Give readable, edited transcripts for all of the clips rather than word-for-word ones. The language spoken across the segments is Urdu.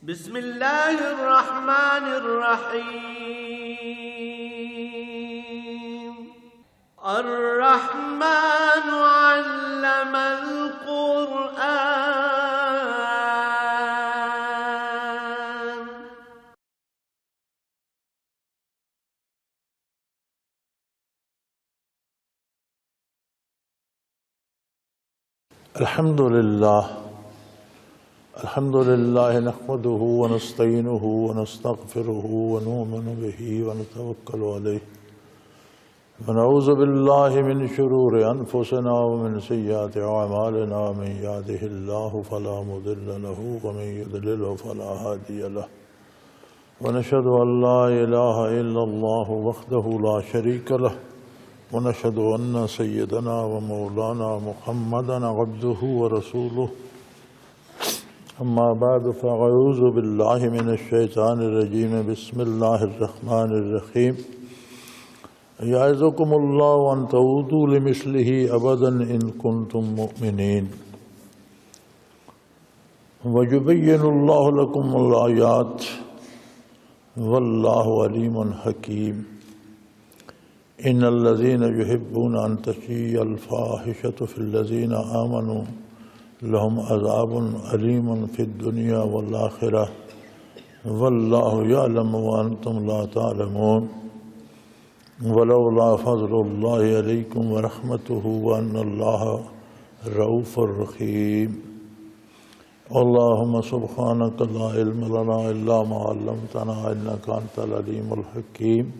بسم الله الرحمن الرحيم. الرحمن علم القرآن. الحمد لله نحمده ونستعينه ونستغفره ونؤمن به ونتوكل عليه ونعوذ بالله من شرور أنفسنا ومن سيئات أعمالنا من يهده الله فلا مضل له ومن يضلل فلا هادي له ونشهد أن لا إله إلا الله وحده لا شريك له ونشهد أن سيدنا ومولانا محمدا عبده ورسوله. أما بعد فأعوذ بالله من الشيطان الرجيم. بسم الله الرحمن الرحيم. يعظكم الله أن تعودوا لمثله أبدا إن كنتم مؤمنين ويبين الله لكم الآيات والله عليم حكيم. إن الذين يحبون أن تشيع الفاحشة في الذين آمنوا لهم عذاب أليم في الدنيا والآخرة والله يعلم وأنتم لا تعلمون. ولولا فضل الله عليكم ورحمته وأن الله رؤوف رحيم. اللهم سبحانك لا علم لنا إلا ما علمتنا إنك أنت العليم الحكيم.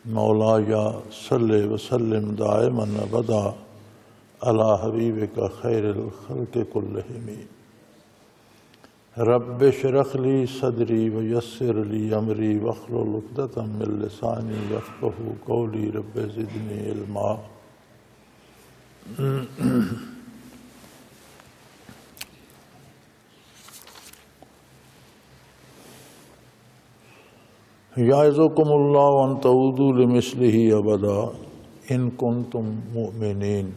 مولاي صل وسلم دائما أبدا على حبيبك خير الخلق كلهم. رب اشرح لي صدري ويسر لي أمري واحلل عقدة من لساني يفقهوا قولي. رب زدني علما. يعظكم الله أن تعودوا لمثله أبدا إن كنتم مؤمنين.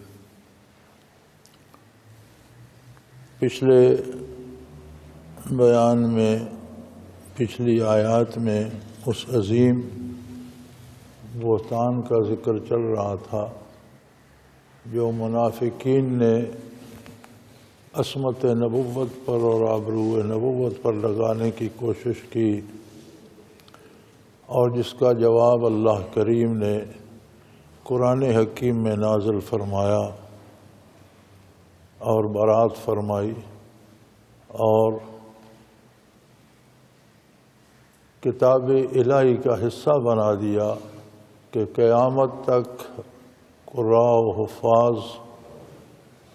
پچھلے بیان میں، پچھلی آیات میں اس عظیم بہتان کا ذکر چل رہا تھا جو منافقین نے عصمت نبوت پر اور آبرو نبوت پر لگانے کی کوشش کی، اور جس کا جواب اللہ کریم نے قرآن حکیم میں نازل فرمایا اور برات فرمائی اور کتاب الہی کا حصہ بنا دیا کہ قیامت تک قراء و حفاظ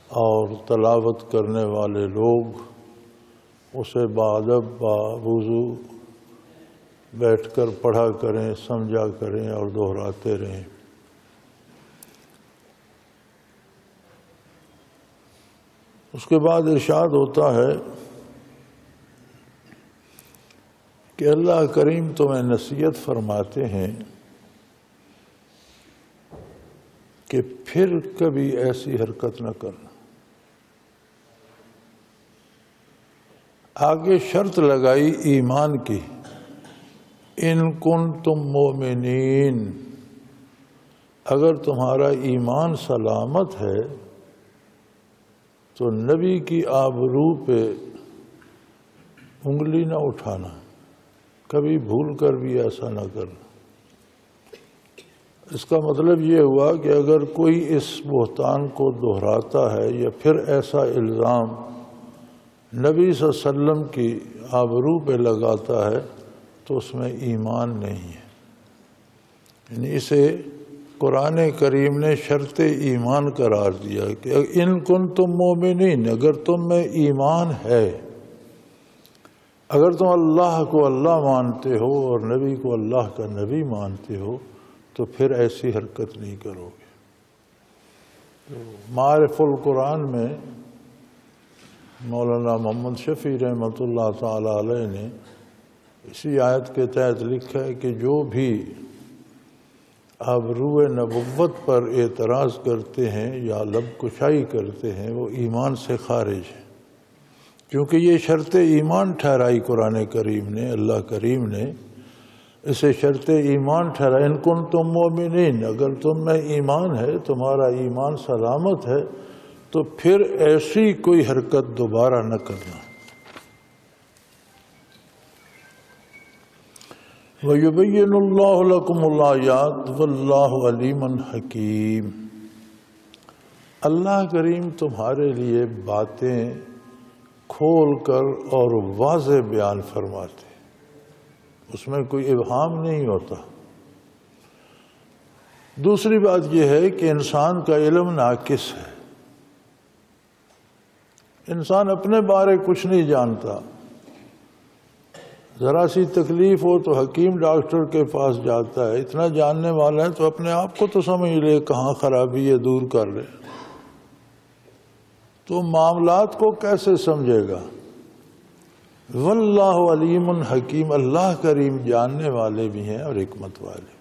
اور تلاوت کرنے والے لوگ اسے بادب باوضو بیٹھ کر پڑھا کریں، سمجھا کریں اور دہراتے رہیں۔ اس کے بعد ارشاد ہوتا ہے کہ اللہ کریم تمہیں نصیحت فرماتے ہیں کہ پھر کبھی ایسی حرکت نہ کرنا۔ آگے شرط لگائی ایمان کی، ان کنتم مومنین، اگر تمہارا ایمان سلامت ہے تو نبی کی آبرو پہ انگلی نہ اٹھانا، کبھی بھول کر بھی ایسا نہ کرنا۔ اس کا مطلب یہ ہوا کہ اگر کوئی اس بہتان کو دہراتا ہے یا پھر ایسا الزام نبی صلی اللہ علیہ وسلم کی آبرو پہ لگاتا ہے تو اس میں ایمان نہیں ہے۔ یعنی اسے قرآن کریم نے شرط ایمان قرار دیا کہ ان کنتم مومنین، اگر تم میں ایمان ہے، اگر تم اللہ کو اللہ مانتے ہو اور نبی کو اللہ کا نبی مانتے ہو تو پھر ایسی حرکت نہیں کرو گے۔ معارف القرآن میں مولانا محمد شفیع رحمۃ اللہ تعالی علیہ نے اسی آیت کے تحت لکھا ہے کہ جو بھی آبرو نبوت پر اعتراض کرتے ہیں یا لب کشائی کرتے ہیں وہ ایمان سے خارج ہیں، چونکہ یہ شرط ایمان ٹھہرائی قرآن کریم نے، اللہ کریم نے اسے شرط ایمان ٹھہرائی، ان کنتم مؤمنین، اگر تم میں ایمان ہے، تمہارا ایمان سلامت ہے، تو پھر ایسی کوئی حرکت دوبارہ نہ کرنا۔ وَيُبَيِّنُ اللَّهُ لَكُمُ الْآيَاتِ وَاللَّهُ عَلِيمٌ حَكِيمٌ، اللہ کریم تمہارے لیے باتیں کھول کر اور واضح بیان فرماتے، اس میں کوئی ابہام نہیں ہوتا۔ دوسری بات یہ ہے کہ انسان کا علم ناقص ہے، انسان اپنے بارے کچھ نہیں جانتا، ذرا سی تکلیف ہو تو حکیم ڈاکٹر کے پاس جاتا ہے، اتنا جاننے والا ہے تو اپنے آپ کو تو سمجھ لے کہاں خرابی ہے، دور کر لے، تو معاملات کو کیسے سمجھے گا؟ واللہ علیم حکیم، اللہ کریم جاننے والے بھی ہیں اور حکمت والے بھی۔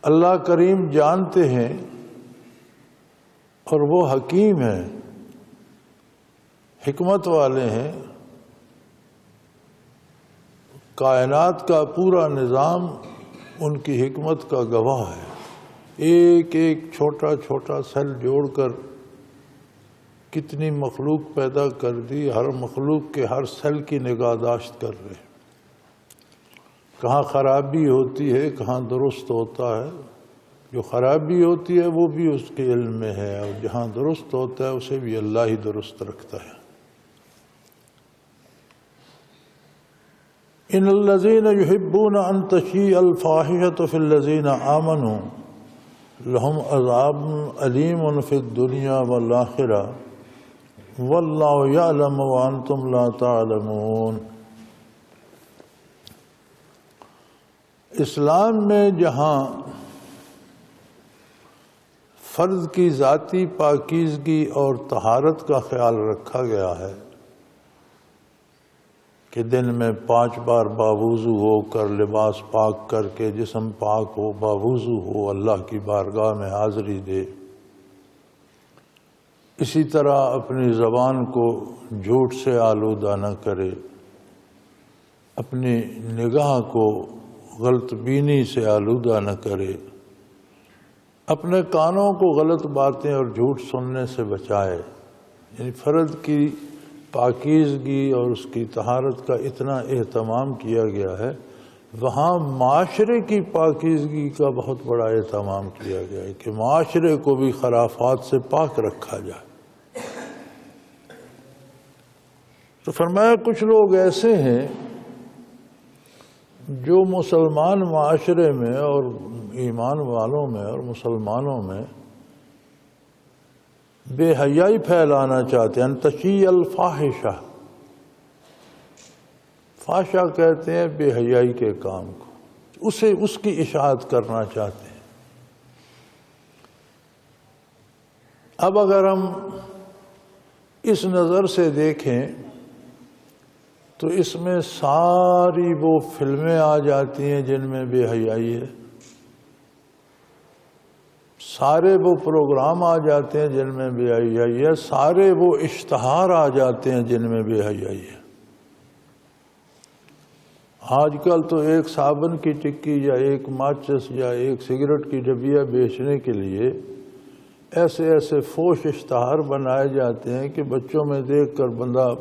اللہ کریم جانتے ہیں اور وہ حکیم ہیں، حکمت والے ہیں۔ کائنات کا پورا نظام ان کی حکمت کا گواہ ہے، ایک ایک چھوٹا چھوٹا سیل جوڑ کر کتنی مخلوق پیدا کر دی، ہر مخلوق کے ہر سیل کی نگہداشت کر رہے، کہاں خرابی ہوتی ہے کہاں درست ہوتا ہے، جو خرابی ہوتی ہے وہ بھی اس کے علم میں ہے، اور جہاں درست ہوتا ہے اسے بھی اللہ ہی درست رکھتا ہے۔ ان الذین یحبون ان تشیع الفاحشۃ فی الذین آمنوا لہم عذاب علیم فی الدنیا والآخرہ واللہ یعلم وانتم لا تعلمون۔ اسلام میں جہاں فرد کی ذاتی پاکیزگی اور طہارت کا خیال رکھا گیا ہے کہ دن میں 5 بار باوضو ہو کر، لباس پاک کر کے، جسم پاک ہو، باوضو ہو، اللہ کی بارگاہ میں حاضری دے، اسی طرح اپنی زبان کو جھوٹ سے آلودہ نہ کرے، اپنی نگاہ کو غلط بینی سے آلودہ نہ کرے، اپنے کانوں کو غلط باتیں اور جھوٹ سننے سے بچائے۔ یعنی فرد کی پاکیزگی اور اس کی طہارت کا اتنا اہتمام کیا گیا ہے، وہاں معاشرے کی پاکیزگی کا بہت بڑا اہتمام کیا گیا ہے کہ معاشرے کو بھی خرافات سے پاک رکھا جائے۔ تو فرمایا کچھ لوگ ایسے ہیں جو مسلمان معاشرے میں اور ایمان والوں میں اور مسلمانوں میں بے حیائی پھیلانا چاہتے ہیں، تشیع الفاحشہ، فحشہ کہتے ہیں بے حیائی کے کام کو، اس کی اشاعت کرنا چاہتے ہیں۔ اب اگر ہم اس نظر سے دیکھیں تو اس میں ساری وہ فلمیں آ جاتی ہیں جن میں بے حیائی ہے، سارے وہ پروگرام آ جاتے ہیں جن میں بے حیائی ہے، سارے وہ اشتہار آ جاتے ہیں جن میں بے حیائی ہے۔ آج کل تو ایک صابن کی ٹکی یا ایک ماچس یا ایک سگریٹ کی ڈبیا بیچنے کے لیے ایسے ایسے فوش اشتہار بنائے جاتے ہیں کہ بچوں میں دیکھ کر بندہ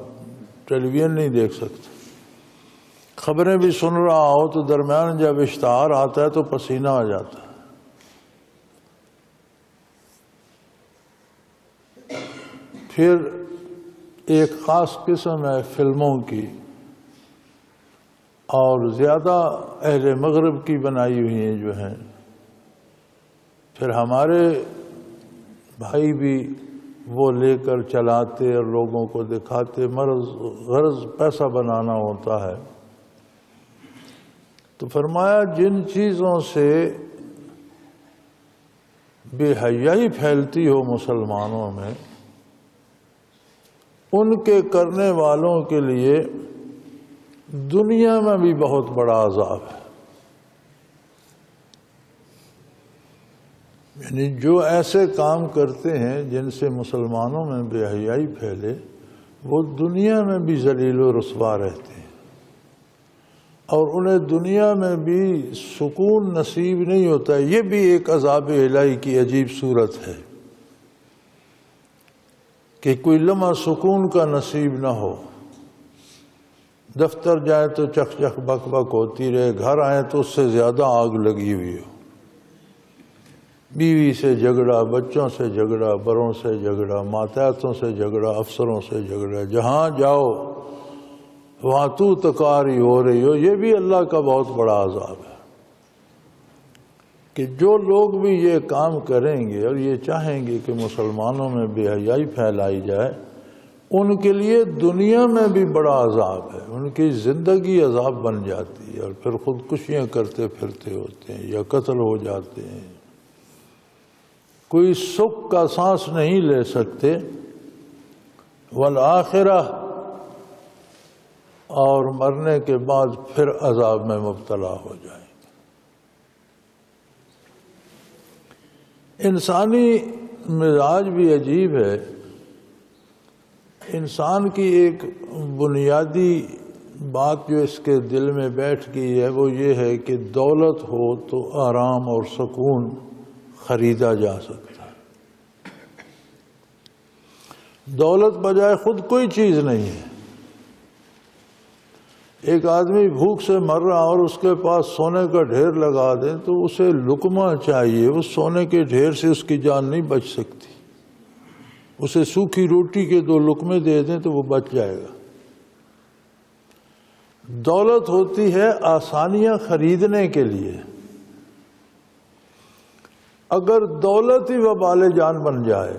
ٹیلی ویژن نہیں دیکھ سکتا، خبریں بھی سن رہا ہو تو درمیان جب اشتہار آتا ہے تو پسینہ آ جاتا ہے۔ پھر ایک خاص قسم ہے فلموں کی، اور زیادہ اہل مغرب کی بنائی ہوئی ہیں جو ہیں، پھر ہمارے بھائی بھی وہ لے کر چلاتے اور لوگوں کو دکھاتے، غرض پیسہ بنانا ہوتا ہے۔ تو فرمایا جن چیزوں سے بے حیائی پھیلتی ہو مسلمانوں میں، ان کے کرنے والوں کے لیے دنیا میں بھی بہت بڑا عذاب ہے۔ یعنی جو ایسے کام کرتے ہیں جن سے مسلمانوں میں بے حیائی پھیلے، وہ دنیا میں بھی ذلیل و رسوا رہتے ہیں، اور انہیں دنیا میں بھی سکون نصیب نہیں ہوتا ہے۔ یہ بھی ایک عذاب الہی کی عجیب صورت ہے کہ کوئی لمحہ سکون کا نصیب نہ ہو۔ دفتر جائے تو چک چک بک بک ہوتی رہے، گھر آئے تو اس سے زیادہ آگ لگی ہوئی ہو، بیوی سے جھگڑا، بچوں سے جھگڑا، بڑوں سے جھگڑا، ماتحتوں سے جھگڑا، افسروں سے جھگڑا، جہاں جاؤ وہاں تو تکاری ہو رہی ہو۔ یہ بھی اللہ کا بہت بڑا عذاب ہے کہ جو لوگ بھی یہ کام کریں گے اور یہ چاہیں گے کہ مسلمانوں میں بے حیائی پھیلائی جائے، ان کے لیے دنیا میں بھی بڑا عذاب ہے، ان کی زندگی عذاب بن جاتی ہے، اور پھر خودکشیاں کرتے پھرتے ہوتے ہیں یا قتل ہو جاتے ہیں، کوئی سکھ کا سانس نہیں لے سکتے۔ والآخرہ، اور مرنے کے بعد پھر عذاب میں مبتلا ہو جائیں گے۔ انسانی مزاج بھی عجیب ہے۔ انسان کی ایک بنیادی بات جو اس کے دل میں بیٹھ گئی ہے وہ یہ ہے کہ دولت ہو تو آرام اور سکون خریدا جا سکتا ہے۔ دولت بجائے خود کوئی چیز نہیں ہے۔ ایک آدمی بھوک سے مر رہا اور اس کے پاس سونے کا ڈھیر لگا دیں تو اسے لقمہ چاہیے، اس سونے کے ڈھیر سے اس کی جان نہیں بچ سکتی۔ اسے سوکھی روٹی کے 2 لقمے دے دیں تو وہ بچ جائے گا۔ دولت ہوتی ہے آسانیاں خریدنے کے لیے۔ اگر دولت ہی وبال جان بن جائے،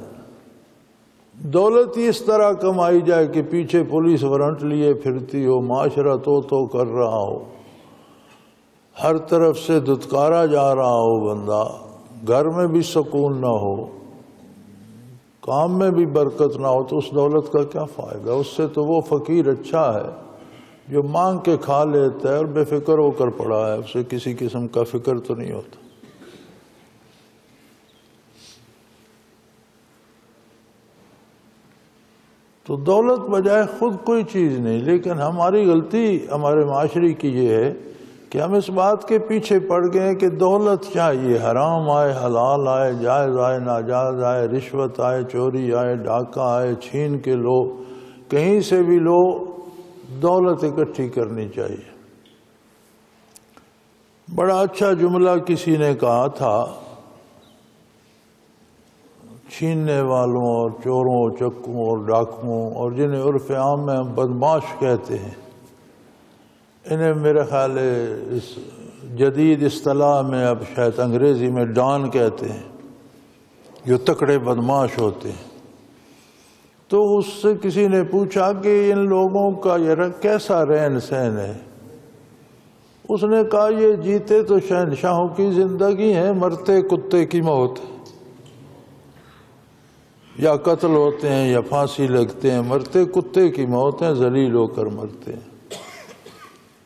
دولت ہی اس طرح کمائی جائے کہ پیچھے پولیس وارنٹ لیے پھرتی ہو، معاشرہ تو کر رہا ہو، ہر طرف سے دھتکارا جا رہا ہو بندہ، گھر میں بھی سکون نہ ہو، کام میں بھی برکت نہ ہو، تو اس دولت کا کیا فائدہ؟ اس سے تو وہ فقیر اچھا ہے جو مانگ کے کھا لیتا ہے اور بے فکر ہو کر پڑا ہے، اسے کسی قسم کا فکر تو نہیں ہوتا۔ تو دولت بجائے خود کوئی چیز نہیں، لیکن ہماری غلطی ہمارے معاشرے کی یہ ہے کہ ہم اس بات کے پیچھے پڑ گئے ہیں کہ دولت چاہیے، حرام آئے حلال آئے، جائز آئے ناجائز آئے، رشوت آئے چوری آئے ڈاکہ آئے، چھین کے لو، کہیں سے بھی لو، دولت اکٹھی کرنی چاہیے۔ بڑا اچھا جملہ کسی نے کہا تھا، چھیننے والوں اور چوروں چکوں اور ڈاکوؤں اور جنہیں عرف عام میں ہم بدماش کہتے ہیں، انہیں میرے خیال ہے اس جدید اصطلاح میں اب شاید انگریزی میں ڈان کہتے ہیں، جو تکڑے بدماش ہوتے ہیں۔ تو اس سے کسی نے پوچھا کہ ان لوگوں کا یہ کیسا رہن سہن ہے؟ اس نے کہا یہ جیتے تو شہنشاہوں کی زندگی ہے، مرتے کتے کی موت ہے، یا قتل ہوتے ہیں یا پھانسی لگتے ہیں، مرتے کتے کی موت ہے، ذلیل ہو کر مرتے ہیں۔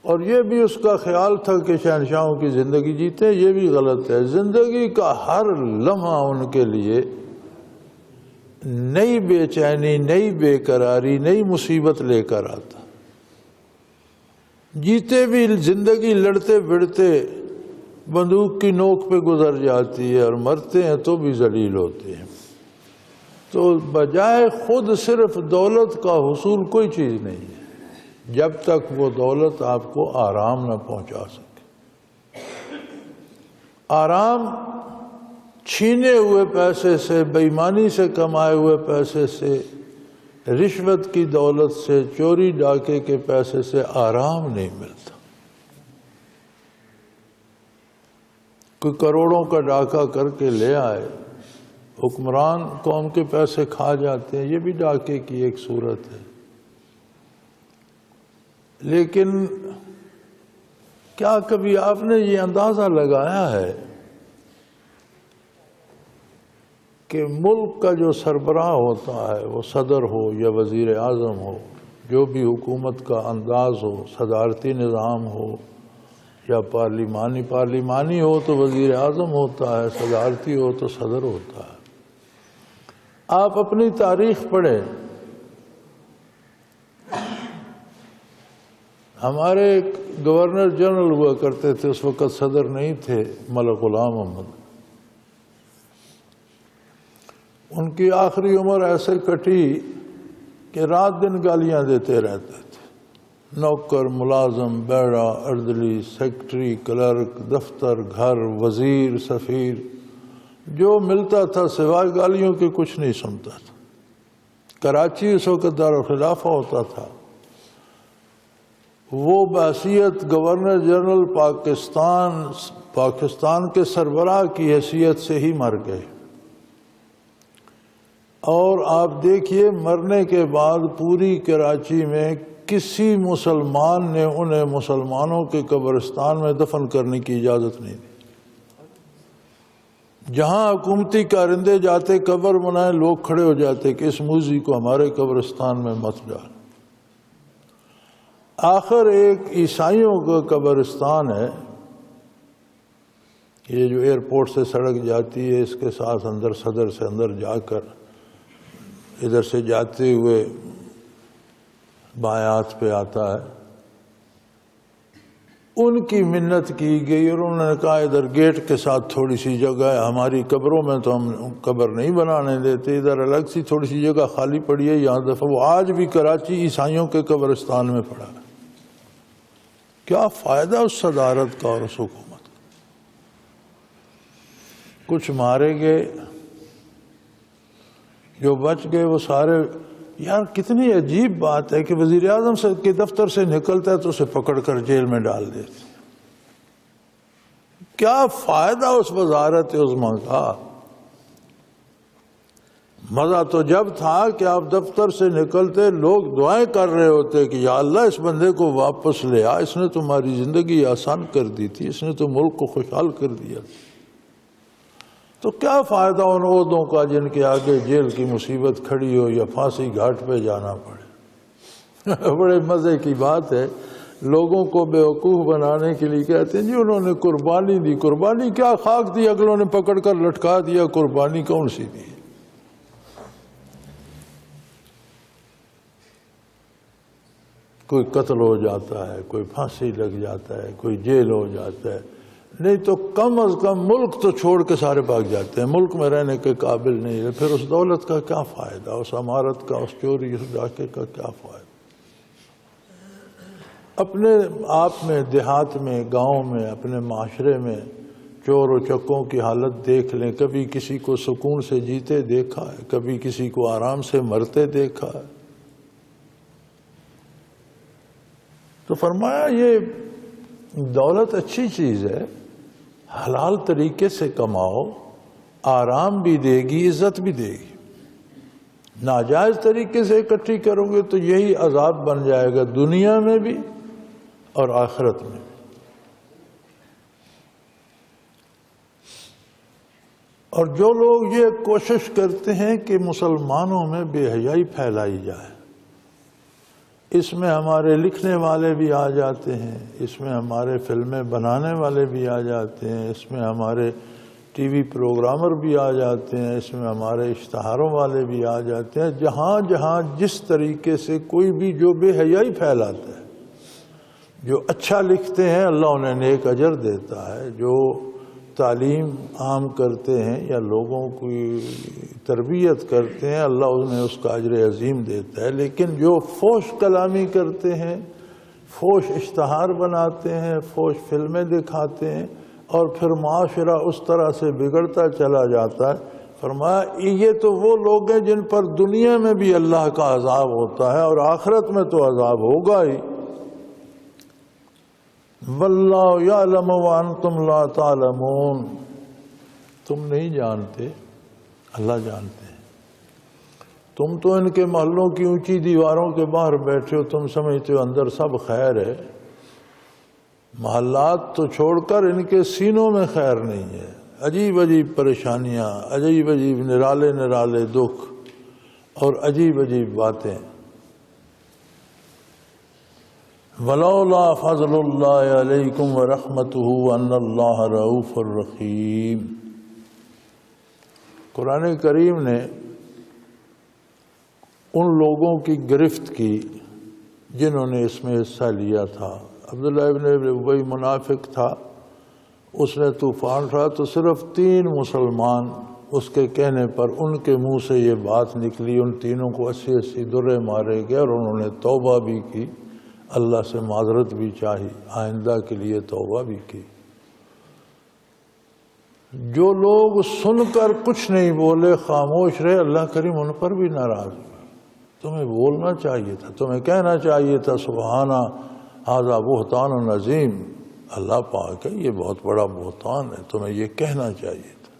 اور یہ بھی اس کا خیال تھا کہ شہنشاہوں کی زندگی جیتے، یہ بھی غلط ہے۔ زندگی کا ہر لمحہ ان کے لیے نئی بے چینی، نئی بے قراری، نئی مصیبت لے کر آتا۔ جیتے بھی زندگی لڑتے بڑھتے بندوق کی نوک پہ گزر جاتی ہے، اور مرتے ہیں تو بھی ذلیل ہوتے ہیں۔ تو بجائے خود صرف دولت کا حصول کوئی چیز نہیں ہے جب تک وہ دولت آپ کو آرام نہ پہنچا سکے۔ آرام چھینے ہوئے پیسے سے، بے ایمانی سے کمائے ہوئے پیسے سے، رشوت کی دولت سے، چوری ڈاکے کے پیسے سے آرام نہیں ملتا۔ کوئی کروڑوں کا ڈاکہ کر کے لے آئے، حکمران قوم کے پیسے کھا جاتے ہیں، یہ بھی ڈاکے کی ایک صورت ہے۔ لیکن کیا کبھی آپ نے یہ اندازہ لگایا ہے کہ ملک کا جو سربراہ ہوتا ہے، وہ صدر ہو یا وزیر اعظم ہو، جو بھی حکومت کا انداز ہو، صدارتی نظام ہو یا پارلیمانی ہو تو وزیر اعظم ہوتا ہے، صدارتی ہو تو صدر ہوتا ہے۔ آپ اپنی تاریخ پڑھیں، ہمارے ایک گورنر جنرل ہوا کرتے تھے، اس وقت صدر نہیں تھے، ملک غلام احمد۔ ان کی آخری عمر ایسے کٹی کہ رات دن گالیاں دیتے رہتے تھے، نوکر، ملازم، بیڑا، اردلی، سیکٹری، کلرک، دفتر، گھر، وزیر، سفیر، جو ملتا تھا سوائے گالیوں کے کچھ نہیں سنتا تھا۔ کراچی اس وقت دارالخلافہ ہوتا تھا، وہ بحیثیت گورنر جنرل پاکستان کے سربراہ کی حیثیت سے ہی مر گئے، اور آپ دیکھیے مرنے کے بعد پوری کراچی میں کسی مسلمان نے انہیں مسلمانوں کے قبرستان میں دفن کرنے کی اجازت نہیں دی۔ جہاں حکومتی کارندے جاتے قبر بنائے، لوگ کھڑے ہو جاتے کہ اس موذی کو ہمارے قبرستان میں مت ڈال۔ آخر ایک عیسائیوں کا قبرستان ہے، یہ جو ایئرپورٹ سے سڑک جاتی ہے اس کے ساتھ اندر، صدر سے اندر جا کر ادھر سے جاتے ہوئے بائیں ہاتھ پہ آتا ہے، ان کی منت کی گئی اور انہوں نے کہا ادھر گیٹ کے ساتھ تھوڑی سی جگہ ہے، ہماری قبروں میں تو ہم قبر نہیں بنانے دیتے، ادھر الگ سی تھوڑی سی جگہ خالی پڑی ہے، یہاں دفعہ وہ آج بھی کراچی عیسائیوں کے قبرستان میں پڑا ہے۔ کیا فائدہ اس صدارت کا اور اس حکومت کا؟ کچھ مارے گئے، جو بچ گئے وہ سارے، یار کتنی عجیب بات ہے کہ وزیر اعظم کے دفتر سے نکلتا ہے تو اسے پکڑ کر جیل میں ڈال دیتے۔ کیا فائدہ اس وزارت عظمیٰ کا؟ مزہ تو جب تھا کہ آپ دفتر سے نکلتے لوگ دعائیں کر رہے ہوتے کہ یا اللہ اس بندے کو واپس لے آ، اس نے تمہاری زندگی آسان کر دی تھی، اس نے تو ملک کو خوشحال کر دیا۔ تو کیا فائدہ ان عہدوں کا جن کے آگے جیل کی مصیبت کھڑی ہو یا پھانسی گھاٹ پہ جانا پڑے؟ بڑے مزے کی بات ہے، لوگوں کو بیوقوف بنانے کے لیے کہتے ہیں جی انہوں نے قربانی دی۔ قربانی کیا؟ خاک دی اگلوں نے پکڑ کر لٹکا دیا، قربانی کون سی دی؟ کوئی قتل ہو جاتا ہے، کوئی پھانسی لگ جاتا ہے، کوئی جیل ہو جاتا ہے، نہیں تو کم از کم ملک تو چھوڑ کے سارے بھاگ جاتے ہیں، ملک میں رہنے کے قابل نہیں ہے۔ پھر اس دولت کا کیا فائدہ، اس عمارت کا، اس چوری، اس ڈاکے کا کیا فائدہ؟ اپنے آپ میں، دیہات میں، گاؤں میں، اپنے معاشرے میں چور و چکوں کی حالت دیکھ لیں۔ کبھی کسی کو سکون سے جیتے دیکھا ہے، کبھی کسی کو آرام سے مرتے دیکھا ہے؟ تو فرمایا یہ دولت اچھی چیز ہے، حلال طریقے سے کماؤ، آرام بھی دے گی، عزت بھی دے گی۔ ناجائز طریقے سے اکٹھی کرو گے تو یہی عذاب بن جائے گا، دنیا میں بھی اور آخرت میں بھی۔ اور جو لوگ یہ کوشش کرتے ہیں کہ مسلمانوں میں بے حیائی پھیلائی جائے، اس میں ہمارے لکھنے والے بھی آ جاتے ہیں، اس میں ہمارے فلمیں بنانے والے بھی آ جاتے ہیں، اس میں ہمارے ٹی وی پروگرامر بھی آ جاتے ہیں، اس میں ہمارے اشتہاروں والے بھی آ جاتے ہیں۔ جہاں جہاں جس طریقے سے کوئی بھی جو بے حیائی پھیلاتا ہے، جو اچھا لکھتے ہیں اللہ انہیں نیک اجر دیتا ہے، جو تعلیم عام کرتے ہیں یا لوگوں کی تربیت کرتے ہیں اللہ انہیں اس کا اجر عظیم دیتا ہے۔ لیکن جو فحش کلامی کرتے ہیں، فحش اشتہار بناتے ہیں، فحش فلمیں دکھاتے ہیں اور پھر معاشرہ اس طرح سے بگڑتا چلا جاتا ہے، فرمایا یہ تو وہ لوگ ہیں جن پر دنیا میں بھی اللہ کا عذاب ہوتا ہے اور آخرت میں تو عذاب ہوگا ہی۔ واللہ یعلم وانتم لا تعلمون، تم نہیں جانتے، اللہ جانتے ہیں۔ تم تو ان کے محلوں کی اونچی دیواروں کے باہر بیٹھے ہو، تم سمجھتے ہو اندر سب خیر ہے، محلات تو چھوڑ کر ان کے سینوں میں خیر نہیں ہے، عجیب عجیب پریشانیاں، عجیب عجیب نرالے نرالے دکھ اور عجیب عجیب باتیں۔ ولولا فضل اللہ علیکم ورحمتہ وان اللہ رؤوف الرحیم۔ قرآن کریم نے ان لوگوں کی گرفت کی جنہوں نے اس میں حصہ لیا تھا۔ عبداللہ ابن ابی منافق تھا، اس نے طوفان اٹھا تو صرف 3 مسلمان اس کے کہنے پر ان کے منہ سے یہ بات نکلی، ان تینوں کو 80 درے مارے گئے اور انہوں نے توبہ بھی کی، اللہ سے معذرت بھی چاہی، آئندہ کے لیے توبہ بھی کی۔ جو لوگ سن کر کچھ نہیں بولے، خاموش رہے، اللہ کریم ان پر بھی ناراض ہوئے۔ تمہیں بولنا چاہیے تھا، تمہیں کہنا چاہیے تھا سبحانہ ھذا بہتان عظیم، اللہ پاک ہے یہ بہت بڑا بہتان ہے، تمہیں یہ کہنا چاہیے تھا۔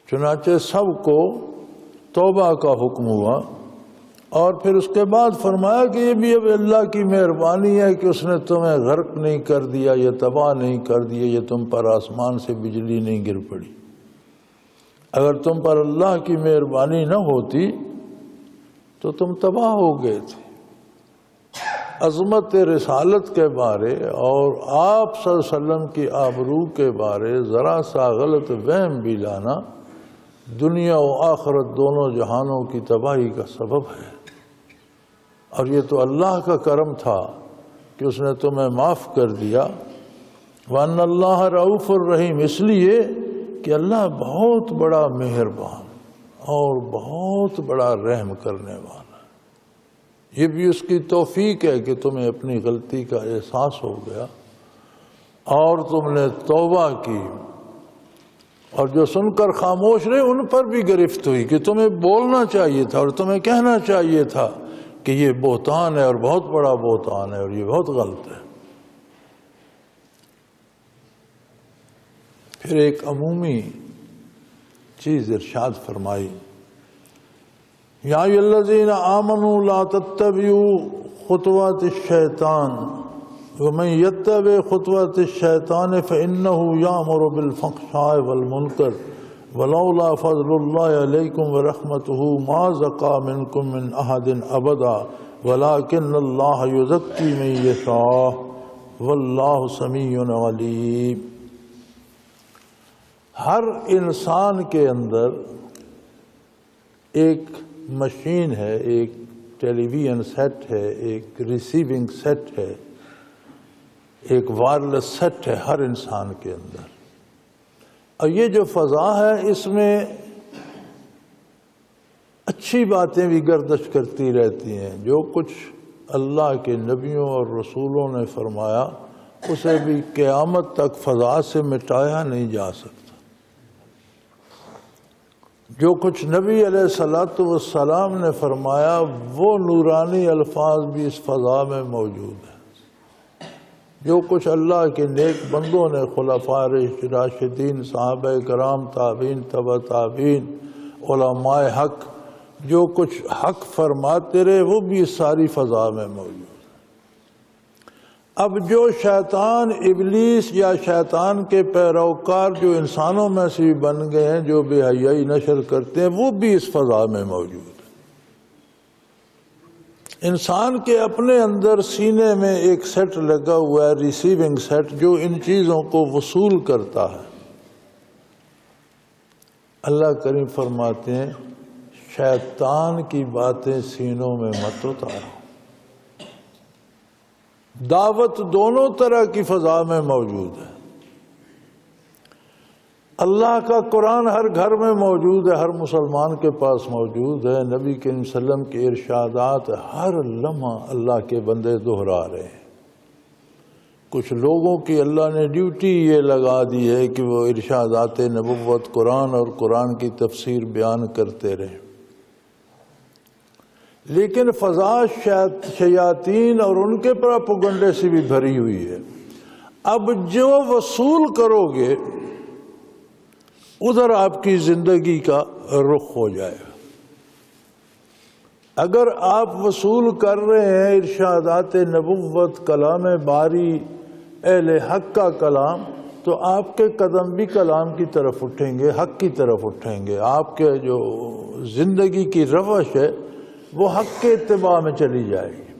چنانچہ سب کو توبہ کا حکم ہوا، اور پھر اس کے بعد فرمایا کہ یہ بھی اب اللہ کی مہربانی ہے کہ اس نے تمہیں غرق نہیں کر دیا، یہ تباہ نہیں کر دیا، یہ تم پر آسمان سے بجلی نہیں گر پڑی۔ اگر تم پر اللہ کی مہربانی نہ ہوتی تو تم تباہ ہو گئے تھے۔ عظمت رسالت کے بارے اور آپ صلی اللہ علیہ وسلم کی آبرو کے بارے ذرا سا غلط وہم بھی لانا دنیا و آخرت دونوں جہانوں کی تباہی کا سبب ہے۔ اور یہ تو اللہ کا کرم تھا کہ اس نے تمہیں معاف کر دیا۔ وَأَنَّ اللَّهَ رَؤُوفٌ الرحیم، اس لیے کہ اللہ بہت بڑا مہربان اور بہت بڑا رحم کرنے والا ہے۔ یہ بھی اس کی توفیق ہے کہ تمہیں اپنی غلطی کا احساس ہو گیا اور تم نے توبہ کی، اور جو سن کر خاموش رہے ان پر بھی گرفت ہوئی کہ تمہیں بولنا چاہیے تھا اور تمہیں کہنا چاہیے تھا کہ یہ بہتان ہے اور بہت بڑا بہتان ہے اور یہ بہت غلط ہے۔ پھر ایک عمومی چیز ارشاد فرمائی، یا ایھا الذین آمنوا لا تتبعوا خطوات الشیطان ومن یتبع خطوات الشیطان فإنه یأمر بالفحشاء والمنکر ولولا فضل اللہ علیکم ورحمتہ ما زکا منکم من احد ابدا ولکن اللہ یزکی من یشاء واللہ سمیع علیم۔ ہر انسان کے اندر ایک مشین ہے، ایک ٹیلی ویژن سیٹ ہے، ایک ریسیونگ سیٹ ہے، ایک وائرلیس سیٹ ہے ہر انسان کے اندر۔ اور یہ جو فضا ہے اس میں اچھی باتیں بھی گردش کرتی رہتی ہیں، جو کچھ اللہ کے نبیوں اور رسولوں نے فرمایا اسے بھی قیامت تک فضا سے مٹایا نہیں جا سکتا۔ جو کچھ نبی علیہ السلام نے فرمایا وہ نورانی الفاظ بھی اس فضا میں موجود ہیں۔ جو کچھ اللہ کے نیک بندوں نے، خلفاء راشدین، صحابہ کرام، تابعین، تبع تابعین، علماء حق، جو کچھ حق فرماتے رہے وہ بھی اس ساری فضا میں موجود ہے۔ اب جو شیطان، ابلیس یا شیطان کے پیروکار جو انسانوں میں سے بھی بن گئے ہیں، جو بے حیائی نشر کرتے ہیں، وہ بھی اس فضا میں موجود ہے۔ انسان کے اپنے اندر سینے میں ایک سیٹ لگا ہوا ہے، ریسیونگ سیٹ، جو ان چیزوں کو وصول کرتا ہے۔ اللہ کریم فرماتے ہیں شیطان کی باتیں سینوں میں مت اتارو۔ دعوت دونوں طرح کی فضا میں موجود ہے۔ اللہ کا قرآن ہر گھر میں موجود ہے، ہر مسلمان کے پاس موجود ہے۔ نبی کریم صلی اللہ علیہ وسلم کے ارشادات ہر لمحہ اللہ کے بندے دہرا رہے ہیں۔ کچھ لوگوں کی اللہ نے ڈیوٹی یہ لگا دی ہے کہ وہ ارشادات نبوت، قرآن اور قرآن کی تفسیر بیان کرتے رہیں، لیکن فضا شیاطین اور ان کے پراپیگنڈے سے بھی بھری ہوئی ہے۔ اب جو وصول کرو گے ادھر آپ کی زندگی کا رخ ہو جائے گا۔ اگر آپ وصول کر رہے ہیں ارشادات نبوت، کلام باری، اہل حق کا کلام، تو آپ کے قدم بھی کلام کی طرف اٹھیں گے، حق کی طرف اٹھیں گے۔ آپ کے جو زندگی کی روش ہے وہ حق کے اتباع میں چلی جائے گی۔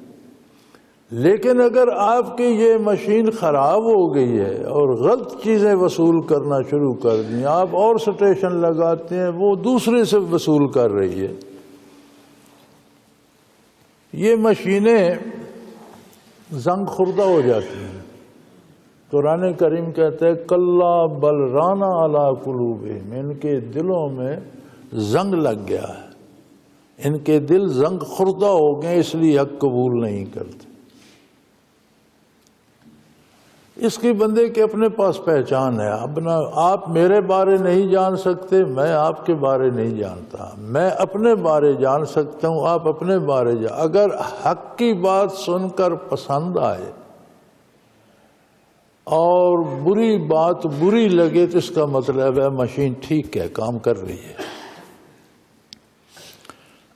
لیکن اگر آپ کی یہ مشین خراب ہو گئی ہے اور غلط چیزیں وصول کرنا شروع کر دیں، آپ اور سٹیشن لگاتے ہیں، وہ دوسرے سے وصول کر رہی ہے، یہ مشینیں زنگ خوردہ ہو جاتی ہیں۔ قرآن کریم کہتا ہے کلا بل رانا علی قلوبہم، ان کے دلوں میں زنگ لگ گیا ہے، ان کے دل زنگ خوردہ ہو گئے، اس لیے حق قبول نہیں کرتے۔ اس کی بندے کے اپنے پاس پہچان ہے، آپ میرے بارے نہیں جان سکتے، میں آپ کے بارے نہیں جانتا، میں اپنے بارے جان سکتا ہوں، آپ اپنے بارے اگر حق کی بات سن کر پسند آئے اور بری بات بری لگے تو اس کا مطلب ہے مشین ٹھیک ہے، کام کر رہی ہے۔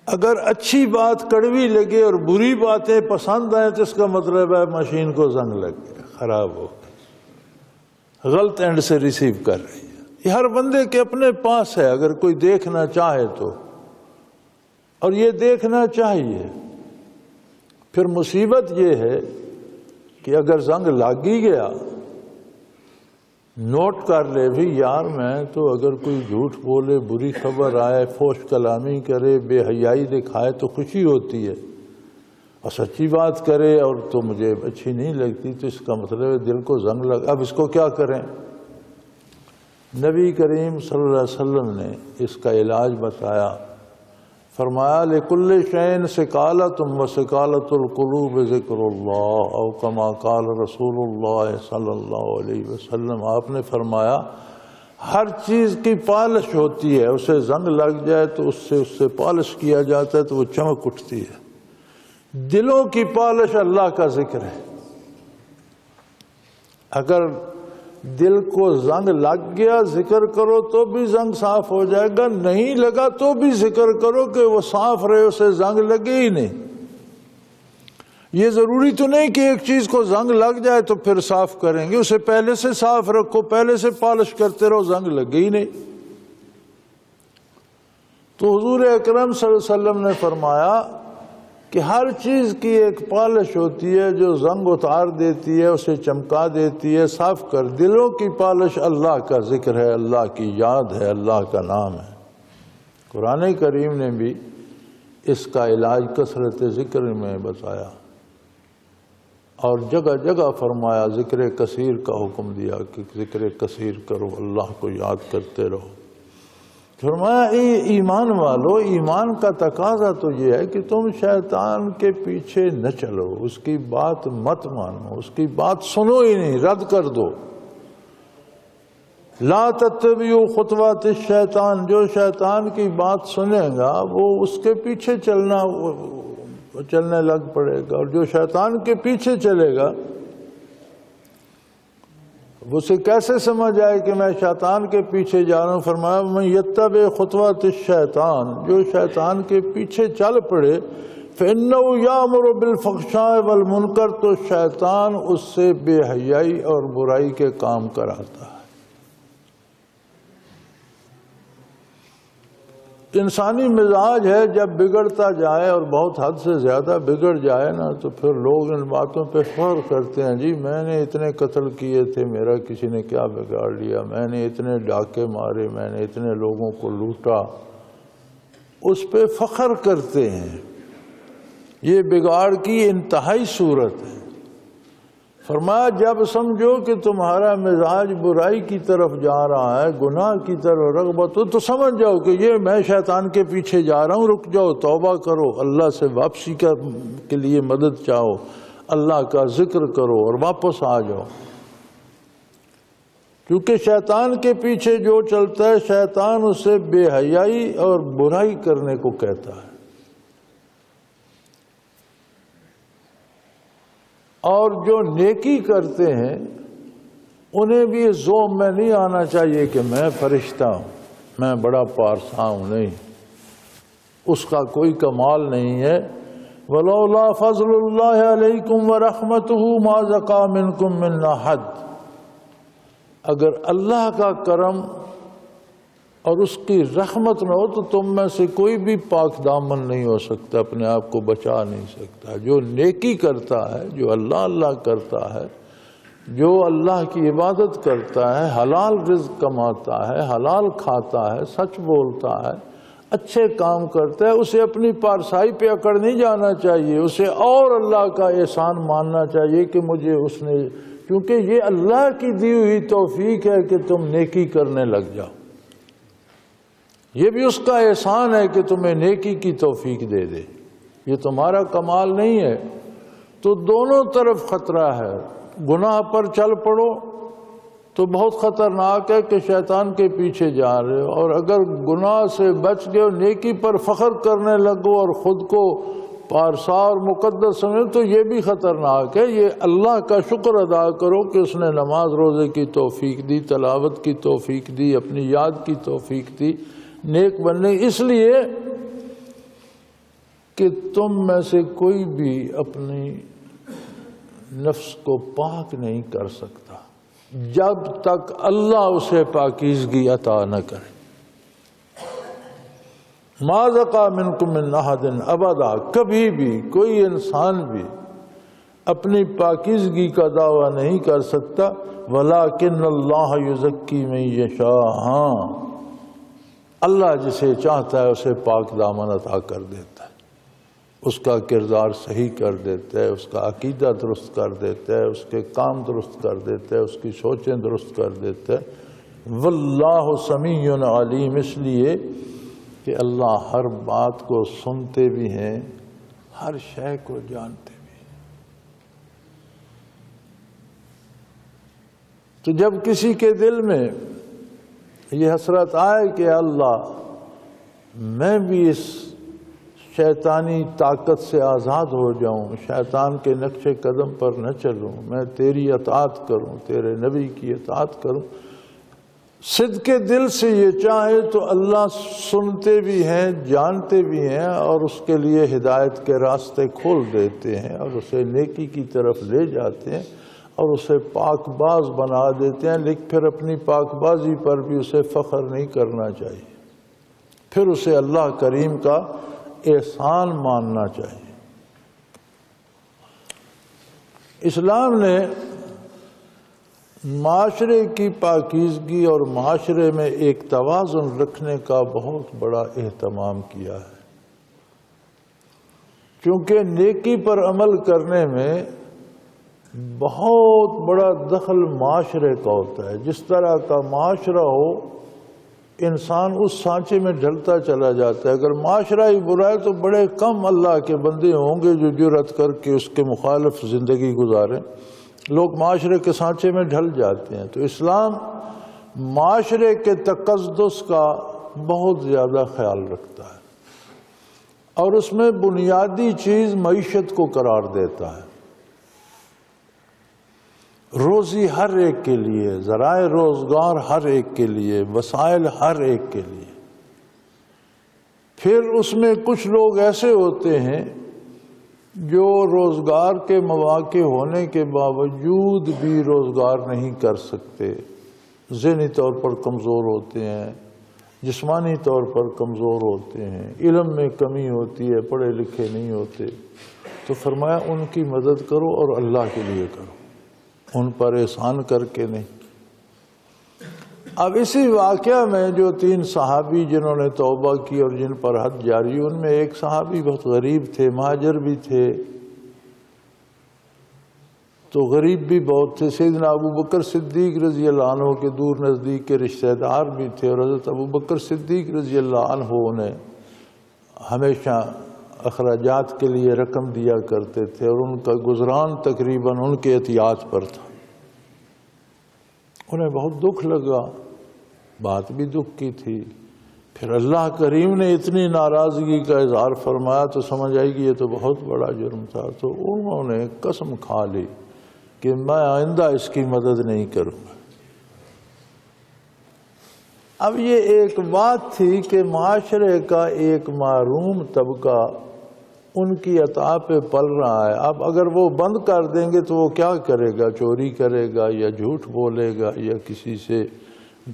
اگر اچھی بات کڑوی لگے اور بری باتیں پسند آئیں تو اس کا مطلب ہے مشین کو زنگ لگ گیا، خراب ہو گئی، غلط اینڈ سے ریسیو کر رہی ہے۔ یہ ہر بندے کے اپنے پاس ہے، اگر کوئی دیکھنا چاہے تو، اور یہ دیکھنا چاہیے۔ پھر مصیبت یہ ہے کہ اگر زنگ لگ ہی گیا، نوٹ کر لے بھی یار میں تو اگر کوئی جھوٹ بولے، بری خبر آئے، فحش کلامی کرے، بے حیائی دکھائے تو خوشی ہوتی ہے، اور سچی بات کرے اور تو مجھے اچھی نہیں لگتی، تو اس کا مطلب ہے دل کو زنگ لگ۔ اب اس کو کیا کریں؟ نبی کریم صلی اللہ علیہ وسلم نے اس کا علاج بتایا، فرمایا لِكُلِّ شَيْءٍ سِقَالَةٌ وَسِقَالَةُ الْقُلُوبِ ذِكْرُ اللَّهِ او کما قال رسول اللہ صلی اللہ علیہ وسلم۔ آپ نے فرمایا ہر چیز کی پالش ہوتی ہے، اسے زنگ لگ جائے تو اس سے پالش کیا جاتا ہے تو وہ چمک اٹھتی ہے۔ دلوں کی پالش اللہ کا ذکر ہے۔ اگر دل کو زنگ لگ گیا، ذکر کرو تو بھی زنگ صاف ہو جائے گا، نہیں لگا تو بھی ذکر کرو کہ وہ صاف رہے، اسے زنگ لگے ہی نہیں۔ یہ ضروری تو نہیں کہ ایک چیز کو زنگ لگ جائے تو پھر صاف کریں گے، اسے پہلے سے صاف رکھو، پہلے سے پالش کرتے رہو، زنگ لگے ہی نہیں۔ تو حضور اکرم صلی اللہ علیہ وسلم نے فرمایا کہ ہر چیز کی ایک پالش ہوتی ہے جو زنگ اتار دیتی ہے، اسے چمکا دیتی ہے، صاف کر۔ دلوں کی پالش اللہ کا ذکر ہے، اللہ کی یاد ہے، اللہ کا نام ہے۔ قرآن کریم نے بھی اس کا علاج کثرت ذکر میں بتایا، اور جگہ جگہ فرمایا، ذکر کثیر کا حکم دیا کہ ذکر کثیر کرو، اللہ کو یاد کرتے رہو۔ فرمایا ایمان والو، ایمان کا تقاضا تو یہ ہے کہ تم شیطان کے پیچھے نہ چلو، اس کی بات مت مانو، اس کی بات سنو ہی نہیں، رد کر دو۔ لا تتبعوا خطوات الشیطان، جو شیطان کی بات سنے گا وہ اس کے پیچھے چلنے لگ پڑے گا، اور جو شیطان کے پیچھے چلے گا اسے کیسے سمجھ آئے کہ میں شیطان کے پیچھے جا رہا ہوں؟ فرمایا من یتبع خطوات الشیطان، جو شیطان کے پیچھے چل پڑے، فإنه یأمر بالفحشاء والمنکر، تو شیطان اس سے بے حیائی اور برائی کے کام کراتا ہے۔ انسانی مزاج ہے جب بگڑتا جائے اور بہت حد سے زیادہ بگڑ جائے نا تو پھر لوگ ان باتوں پہ فخر کرتے ہیں، جی میں نے اتنے قتل کیے تھے، میرا کسی نے کیا بگاڑ لیا، میں نے اتنے ڈاکے مارے، میں نے اتنے لوگوں کو لوٹا، اس پہ فخر کرتے ہیں۔ یہ بگاڑ کی انتہائی صورت ہے۔ فرمایا جب سمجھو کہ تمہارا مزاج برائی کی طرف جا رہا ہے، گناہ کی طرف رغبت ہو، تو سمجھ جاؤ کہ یہ میں شیطان کے پیچھے جا رہا ہوں، رک جاؤ، توبہ کرو، اللہ سے واپسی کے لیے مدد چاہو، اللہ کا ذکر کرو اور واپس آ جاؤ۔ کیونکہ شیطان کے پیچھے جو چلتا ہے، شیطان اسے بے حیائی اور برائی کرنے کو کہتا ہے، اور جو نیکی کرتے ہیں انہیں بھی اس ذوق میں نہیں آنا چاہیے کہ میں فرشتہ ہوں، میں بڑا پارسا ہوں، نہیں، اس کا کوئی کمال نہیں ہے۔ وَلَوْلَا فَضْلُ اللَّهِ عَلَيْكُمْ وَرَحْمَتُهُ مَا زَكَىٰ مِنْكُمْ مِنْ أَحَدٍ، اگر اللہ کا کرم اور اس کی رحمت نہ ہو تو تم میں سے کوئی بھی پاک دامن نہیں ہو سکتا، اپنے آپ کو بچا نہیں سکتا۔ جو نیکی کرتا ہے، جو اللہ اللہ کرتا ہے، جو اللہ کی عبادت کرتا ہے، حلال رزق کماتا ہے، حلال کھاتا ہے، سچ بولتا ہے، اچھے کام کرتا ہے، اسے اپنی پارسائی پہ اکڑ نہیں جانا چاہیے، اسے اور اللہ کا احسان ماننا چاہیے کہ مجھے اس نے، کیونکہ یہ اللہ کی دی ہوئی توفیق ہے کہ تم نیکی کرنے لگ جاؤ، یہ بھی اس کا احسان ہے کہ تمہیں نیکی کی توفیق دے دے، یہ تمہارا کمال نہیں ہے۔ تو دونوں طرف خطرہ ہے، گناہ پر چل پڑو تو بہت خطرناک ہے کہ شیطان کے پیچھے جا رہے ہو، اور اگر گناہ سے بچ گئے نیکی پر فخر کرنے لگو اور خود کو پارسا اور مقدس سمجھو تو یہ بھی خطرناک ہے۔ یہ اللہ کا شکر ادا کرو کہ اس نے نماز روزے کی توفیق دی، تلاوت کی توفیق دی، اپنی یاد کی توفیق دی، نیک بننے، اس لیے کہ تم میں سے کوئی بھی اپنی نفس کو پاک نہیں کر سکتا جب تک اللہ اسے پاکیزگی عطا نہ کرے۔ ما زکا منکم من احد ابدا، کبھی بھی کوئی انسان بھی اپنی پاکیزگی کا دعویٰ نہیں کر سکتا، ولیکن اللہ یزکی من یشاء، ہاں اللہ جسے چاہتا ہے اسے پاک دامن عطا کر دیتا ہے، اس کا کردار صحیح کر دیتا ہے، اس کا عقیدہ درست کر دیتا ہے، اس کے کام درست کر دیتا ہے، اس کی سوچیں درست کر دیتا ہے۔ واللہ سمیع علیم، اس لیے کہ اللہ ہر بات کو سنتے بھی ہیں، ہر شے کو جانتے بھی ہیں۔ تو جب کسی کے دل میں یہ حسرت آئے کہ اللہ میں بھی اس شیطانی طاقت سے آزاد ہو جاؤں، شیطان کے نقش قدم پر نہ چلوں، میں تیری اطاعت کروں، تیرے نبی کی اطاعت کروں، صدق دل سے یہ چاہے تو اللہ سنتے بھی ہیں، جانتے بھی ہیں، اور اس کے لیے ہدایت کے راستے کھول دیتے ہیں اور اسے نیکی کی طرف لے جاتے ہیں اور اسے پاک باز بنا دیتے ہیں۔ لیکن پھر اپنی پاک بازی پر بھی اسے فخر نہیں کرنا چاہیے، پھر اسے اللہ کریم کا احسان ماننا چاہیے۔ اسلام نے معاشرے کی پاکیزگی اور معاشرے میں ایک توازن رکھنے کا بہت بڑا اہتمام کیا ہے، کیونکہ نیکی پر عمل کرنے میں بہت بڑا دخل معاشرے کا ہوتا ہے۔ جس طرح کا معاشرہ ہو انسان اس سانچے میں ڈھلتا چلا جاتا ہے۔ اگر معاشرہ ہی برا ہے تو بڑے کم اللہ کے بندے ہوں گے جو جرأت کر کے اس کے مخالف زندگی گزاریں، لوگ معاشرے کے سانچے میں ڈھل جاتے ہیں۔ تو اسلام معاشرے کے تقدس کا بہت زیادہ خیال رکھتا ہے اور اس میں بنیادی چیز معیشت کو قرار دیتا ہے۔ روزی ہر ایک کے لیے، ذرائع روزگار ہر ایک کے لیے، وسائل ہر ایک کے لیے۔ پھر اس میں کچھ لوگ ایسے ہوتے ہیں جو روزگار کے مواقع ہونے کے باوجود بھی روزگار نہیں کر سکتے، ذہنی طور پر کمزور ہوتے ہیں، جسمانی طور پر کمزور ہوتے ہیں، علم میں کمی ہوتی ہے، پڑھے لکھے نہیں ہوتے، تو فرمایا ان کی مدد کرو اور اللہ کے لیے کرو، ان پر احسان کر کے نہیں۔ اب اسی واقعہ میں جو 3 صحابی جنہوں نے توبہ کی اور جن پر حد جاری، ان میں ایک صحابی بہت غریب تھے، مہاجر بھی تھے، تو غریب بھی بہت تھے۔ سیدنا ابو بکر صدیق رضی اللہ عنہ کے دور نزدیک کے رشتہ دار بھی تھے، اور حضرت ابو بکر صدیق رضی اللہ عنہ نے ہمیشہ اخراجات کے لیے رقم دیا کرتے تھے، اور ان کا گزران تقریباً ان کے احتیاط پر تھا۔ انہیں بہت دکھ لگا، بات بھی دکھ کی تھی۔ پھر اللہ کریم نے اتنی ناراضگی کا اظہار فرمایا تو سمجھ آئی کہ یہ تو بہت بڑا جرم تھا، تو انہوں نے قسم کھا لی کہ میں آئندہ اس کی مدد نہیں کروں گا۔ اب یہ ایک بات تھی کہ معاشرے کا ایک محروم طبقہ ان کی عطا پہ پل رہا ہے، اب اگر وہ بند کر دیں گے تو وہ کیا کرے گا؟ چوری کرے گا یا جھوٹ بولے گا یا کسی سے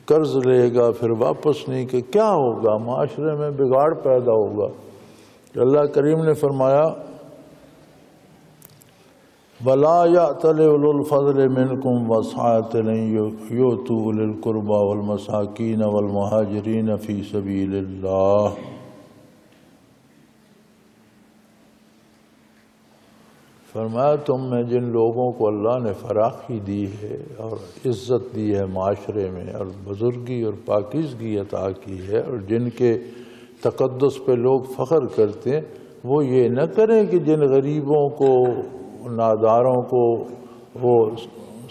قرض لے گا پھر واپس نہیں، کہ کیا ہوگا؟ معاشرے میں بگاڑ پیدا ہوگا۔ اللہ کریم نے فرمایا وَلَا يَأْتَلِ أُولُو الْفَضْلِ مِنْكُمْ وَالسَّعَةِ أَن يُؤْتُوا أُولِي الْقُرْبَى وَالْمَسَاكِينَ وَالْمُهَاجِرِينَ فِي سَبِيلِ اللَّهِ۔ فرمایا تم میں جن لوگوں کو اللہ نے فراخی دی ہے اور عزت دی ہے معاشرے میں، اور بزرگی اور پاکیزگی عطا کی ہے، اور جن کے تقدس پہ لوگ فخر کرتے ہیں، وہ یہ نہ کریں کہ جن غریبوں کو، ناداروں کو وہ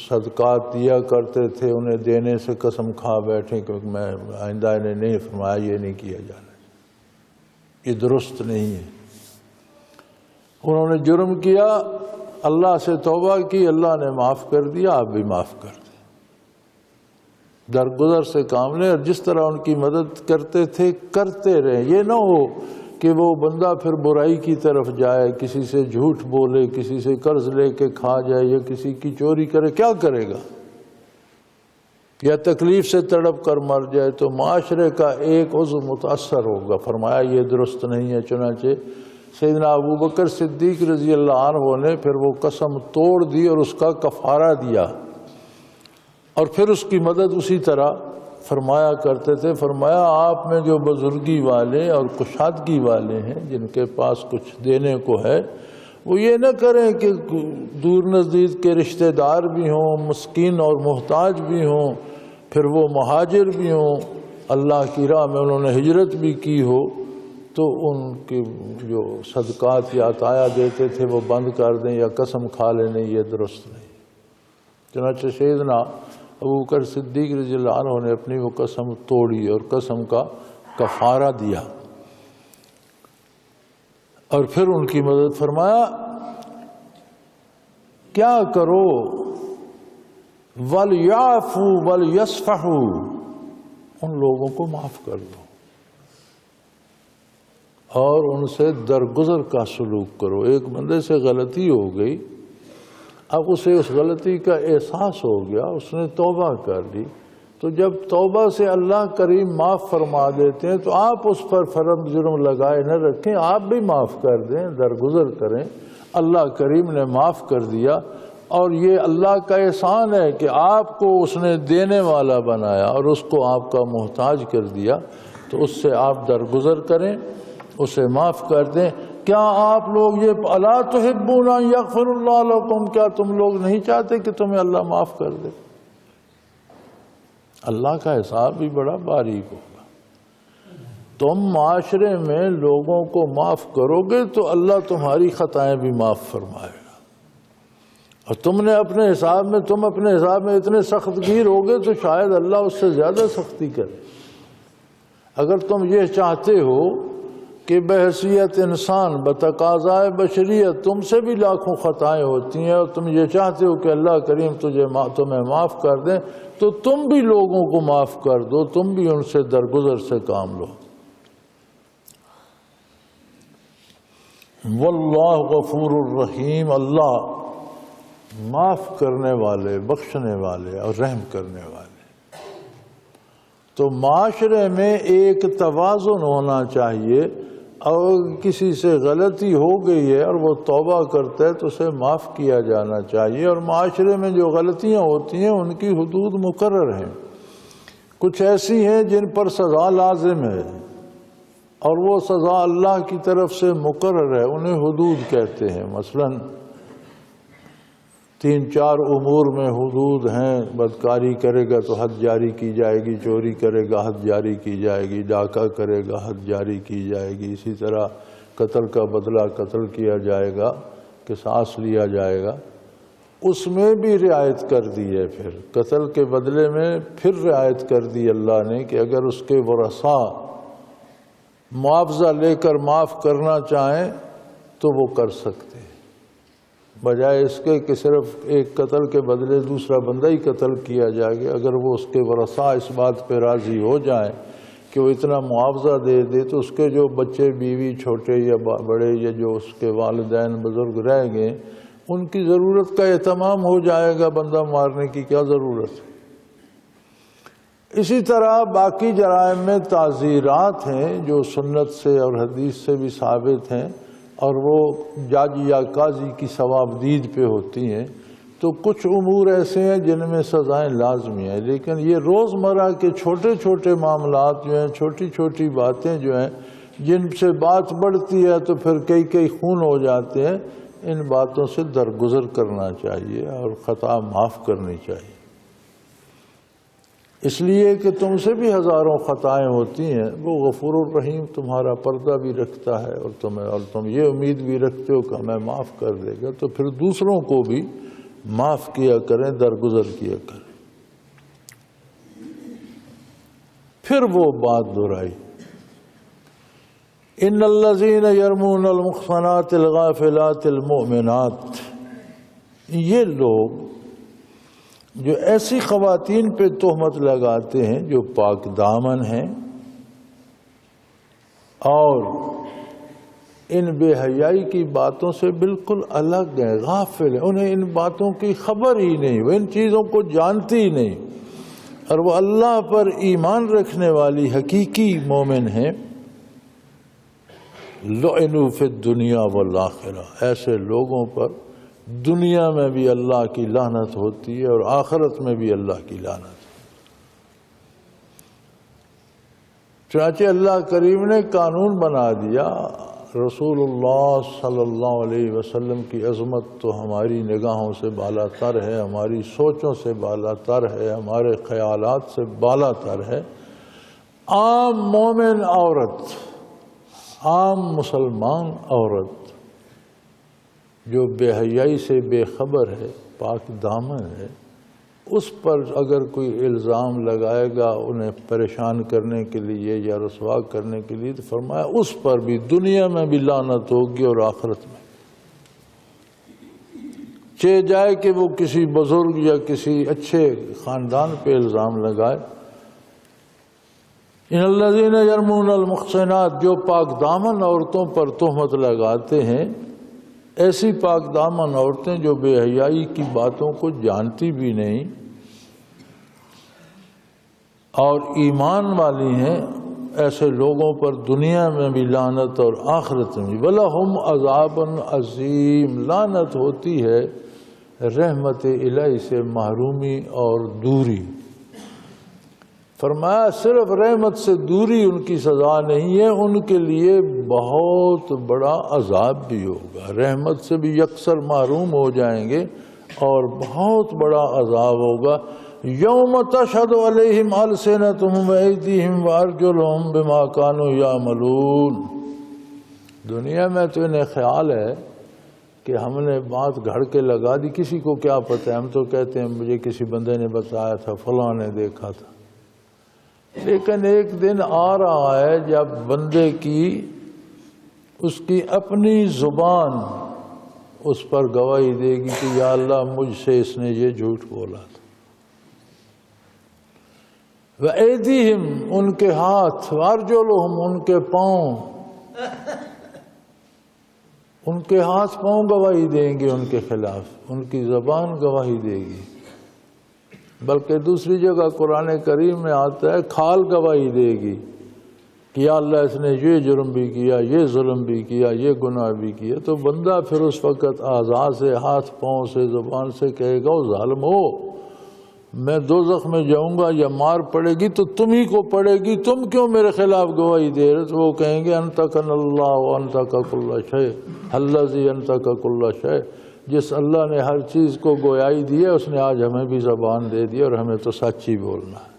صدقات دیا کرتے تھے انہیں دینے سے قسم کھا بیٹھیں کہ میں آئندہ انہیں نہیں، فرمایا یہ نہیں کیا جانا، یہ درست نہیں ہے۔ انہوں نے جرم کیا، اللہ سے توبہ کی، اللہ نے معاف کر دیا، آپ بھی معاف کر دیں، درگزر سے کام لیں، اور جس طرح ان کی مدد کرتے تھے کرتے رہیں۔ یہ نہ ہو کہ وہ بندہ پھر برائی کی طرف جائے، کسی سے جھوٹ بولے، کسی سے قرض لے کے کھا جائے، یا کسی کی چوری کرے، کیا کرے گا؟ یا تکلیف سے تڑپ کر مر جائے تو معاشرے کا ایک عضو متاثر ہوگا۔ فرمایا یہ درست نہیں ہے۔ چنانچہ سیدنا ابوبکر صدیق رضی اللہ عنہ نے پھر وہ قسم توڑ دی اور اس کا کفارہ دیا، اور پھر اس کی مدد اسی طرح فرمایا کرتے تھے۔ فرمایا آپ میں جو بزرگی والے اور کشادگی والے ہیں، جن کے پاس کچھ دینے کو ہے، وہ یہ نہ کریں کہ دور نزدیک کے رشتہ دار بھی ہوں، مسکین اور محتاج بھی ہوں، پھر وہ مہاجر بھی ہوں، اللہ کی راہ میں انہوں نے ہجرت بھی کی ہو، تو ان کے جو صدقات یا عطایا دیتے تھے وہ بند کر دیں یا قسم کھا لینے، یہ درست نہیں۔ چنانچہ سیدنا ابوبکر صدیق رضی اللہ عنہ نے اپنی وہ قسم توڑی اور قسم کا کفارہ دیا، اور پھر ان کی مدد فرمایا کیا کرو، وَلْيَعْفُوا وَلْيَصْفَحُوا، ان لوگوں کو معاف کر دو اور ان سے درگزر کا سلوک کرو۔ ایک بندے سے غلطی ہو گئی، اب اسے اس غلطی کا احساس ہو گیا، اس نے توبہ کر لی، تو جب توبہ سے اللہ کریم معاف فرما دیتے ہیں تو آپ اس پر فرض جرم لگائے نہ رکھیں، آپ بھی معاف کر دیں، درگزر کریں۔ اللہ کریم نے معاف کر دیا، اور یہ اللہ کا احسان ہے کہ آپ کو اس نے دینے والا بنایا اور اس کو آپ کا محتاج کر دیا، تو اس سے آپ درگزر کریں، اسے معاف کر دیں۔ کیا آپ لوگ یہ الا تحبون ان یغفر اللہ لکم، کیا تم لوگ نہیں چاہتے کہ تمہیں اللہ معاف کر دے؟ اللہ کا حساب بھی بڑا باریک ہوگا۔ تم معاشرے میں لوگوں کو معاف کرو گے تو اللہ تمہاری خطائیں بھی معاف فرمائے گا، اور تم اپنے حساب میں اتنے سخت گیر ہوگے تو شاید اللہ اس سے زیادہ سختی کرے۔ اگر تم یہ چاہتے ہو کہ بحیثیت انسان، بتقاضائے بشریت تم سے بھی لاکھوں خطائیں ہوتی ہیں، اور تم یہ چاہتے ہو کہ اللہ کریم تمہیں معاف کر دیں، تو تم بھی لوگوں کو معاف کر دو، تم بھی ان سے درگزر سے کام لو۔ واللہ غفور الرحیم، اللہ معاف کرنے والے، بخشنے والے اور رحم کرنے والے۔ تو معاشرے میں ایک توازن ہونا چاہیے، اور کسی سے غلطی ہو گئی ہے اور وہ توبہ کرتا ہے تو اسے معاف کیا جانا چاہیے، اور معاشرے میں جو غلطیاں ہوتی ہیں ان کی حدود مقرر ہیں۔ کچھ ایسی ہیں جن پر سزا لازم ہے، اور وہ سزا اللہ کی طرف سے مقرر ہے، انہیں حدود کہتے ہیں۔ مثلاً 3-4 امور میں حدود ہیں، بدکاری کرے گا تو حد جاری کی جائے گی، چوری کرے گا حد جاری کی جائے گی، ڈاکہ کرے گا حد جاری کی جائے گی، اسی طرح قتل کا بدلہ قتل کیا جائے گا، قصاص لیا جائے گا۔ اس میں بھی رعایت کر دی ہے، پھر قتل کے بدلے میں پھر رعایت کر دی اللہ نے کہ اگر اس کے ورثاء معاوضہ لے کر معاف کرنا چاہیں تو وہ کر سکتے ہیں، بجائے اس کے کہ صرف ایک قتل کے بدلے دوسرا بندہ ہی قتل کیا جائے گا۔ اگر وہ اس کے ورثاء اس بات پہ راضی ہو جائیں کہ وہ اتنا معاوضہ دے دے تو اس کے جو بچے بیوی چھوٹے یا بڑے یا جو اس کے والدین بزرگ رہ گئے ان کی ضرورت کا اہتمام ہو جائے گا، بندہ مارنے کی کیا ضرورت ہے۔ اسی طرح باقی جرائم میں تعزیرات ہیں جو سنت سے اور حدیث سے بھی ثابت ہیں، اور وہ جج یا قاضی کی ثوابدید پہ ہوتی ہیں۔ تو کچھ امور ایسے ہیں جن میں سزائیں لازمی ہیں، لیکن یہ روزمرہ کے چھوٹے چھوٹے معاملات جو ہیں، چھوٹی چھوٹی باتیں جو ہیں، جن سے بات بڑھتی ہے تو پھر کئی خون ہو جاتے ہیں، ان باتوں سے درگزر کرنا چاہیے اور خطا معاف کرنی چاہیے۔ اس لیے کہ تم سے بھی ہزاروں خطائیں ہوتی ہیں، وہ غفور الرحیم تمہارا پردہ بھی رکھتا ہے، اور تم یہ امید بھی رکھتے ہو کہ ہمیں معاف کر دے گا، تو پھر دوسروں کو بھی معاف کیا کریں، درگزر کیا کریں۔ پھر وہ بات دہرائی، ان الذین یرمون المحصنات الغافلات المؤمنات، یہ لوگ جو ایسی خواتین پہ تہمت لگاتے ہیں جو پاک دامن ہیں اور ان بے حیائی کی باتوں سے بالکل الگ ہیں، غافل ہیں، انہیں ان باتوں کی خبر ہی نہیں، وہ ان چیزوں کو جانتی ہی نہیں، اور وہ اللہ پر ایمان رکھنے والی حقیقی مومن ہیں، لعنوا فی الدنیا والآخرہ، ایسے لوگوں پر دنیا میں بھی اللہ کی لعنت ہوتی ہے اور آخرت میں بھی اللہ کی لعنت۔ چنانچہ اللہ کریم نے قانون بنا دیا، رسول اللہ صلی اللہ علیہ وسلم کی عظمت تو ہماری نگاہوں سے بالا تر ہے، ہماری سوچوں سے بالا تر ہے، ہمارے خیالات سے بالا تر ہے۔ عام مومن عورت، عام مسلمان عورت جو بے حیائی سے بے خبر ہے، پاک دامن ہے، اس پر اگر کوئی الزام لگائے گا انہیں پریشان کرنے کے لیے یا رسوا کرنے کے لیے، تو فرمایا اس پر بھی دنیا میں بھی لعنت ہوگی اور آخرت میں، چاہے جائے کہ وہ کسی بزرگ یا کسی اچھے خاندان پہ الزام لگائے۔ ان الذین یرمون المحصنات، جو پاک دامن عورتوں پر تہمت لگاتے ہیں، ایسی پاک دامن عورتیں جو بے حیائی کی باتوں کو جانتی بھی نہیں اور ایمان والی ہیں، ایسے لوگوں پر دنیا میں بھی لعنت اور آخرت میں بھی۔ وَلَهُمْ عَذَابٌ عَظِيمٌ، لعنت ہوتی ہے رحمت الہی سے محرومی اور دوری۔ فرمایا صرف رحمت سے دوری ان کی سزا نہیں ہے، ان کے لیے بہت بڑا عذاب بھی ہوگا، رحمت سے بھی یکسر محروم ہو جائیں گے اور بہت بڑا عذاب ہوگا۔ یوم تشہد علیہم السنتہم وایدیہم وارجلہم بما کانوا یعملون۔ دنیا میں تو انہیں خیال ہے کہ ہم نے بات گھڑ کے لگا دی، کسی کو کیا پتہ ہے، ہم تو کہتے ہیں مجھے کسی بندے نے بتایا تھا، فلاں نے دیکھا تھا۔ لیکن ایک دن آ رہا ہے جب بندے کی اس کی اپنی زبان اس پر گواہی دے گی کہ یا اللہ مجھ سے اس نے یہ جھوٹ بولا تھا۔ وَأَيْدِيهِمْ، ان کے ہاتھ، وَأَرْجُلُهُمْ، ان کے پاؤں، ان کے ہاتھ پاؤں گواہی دیں گے ان کے خلاف، ان کی زبان گواہی دے گی۔ بلکہ دوسری جگہ قرآن کریم میں آتا ہے کھال گواہی دے گی کہ یا اللہ اس نے یہ جرم بھی کیا، یہ ظلم بھی کیا، یہ گناہ بھی کیا۔ تو بندہ پھر اس وقت اعضاء سے، ہاتھ پاؤں سے، زبان سے کہے گا او ظالم ہو، میں دوزخ میں جاؤں گا یا مار پڑے گی تو تم ہی کو پڑے گی، تم کیوں میرے خلاف گواہی دے رہے؟ تو وہ کہیں گے انطقن اللہ وانطق کل شیء الذی انطق کل شیء، جس اللہ نے ہر چیز کو گویائی دی ہے اس نے آج ہمیں بھی زبان دے دی اور ہمیں تو سچ ہی بولنا ہے۔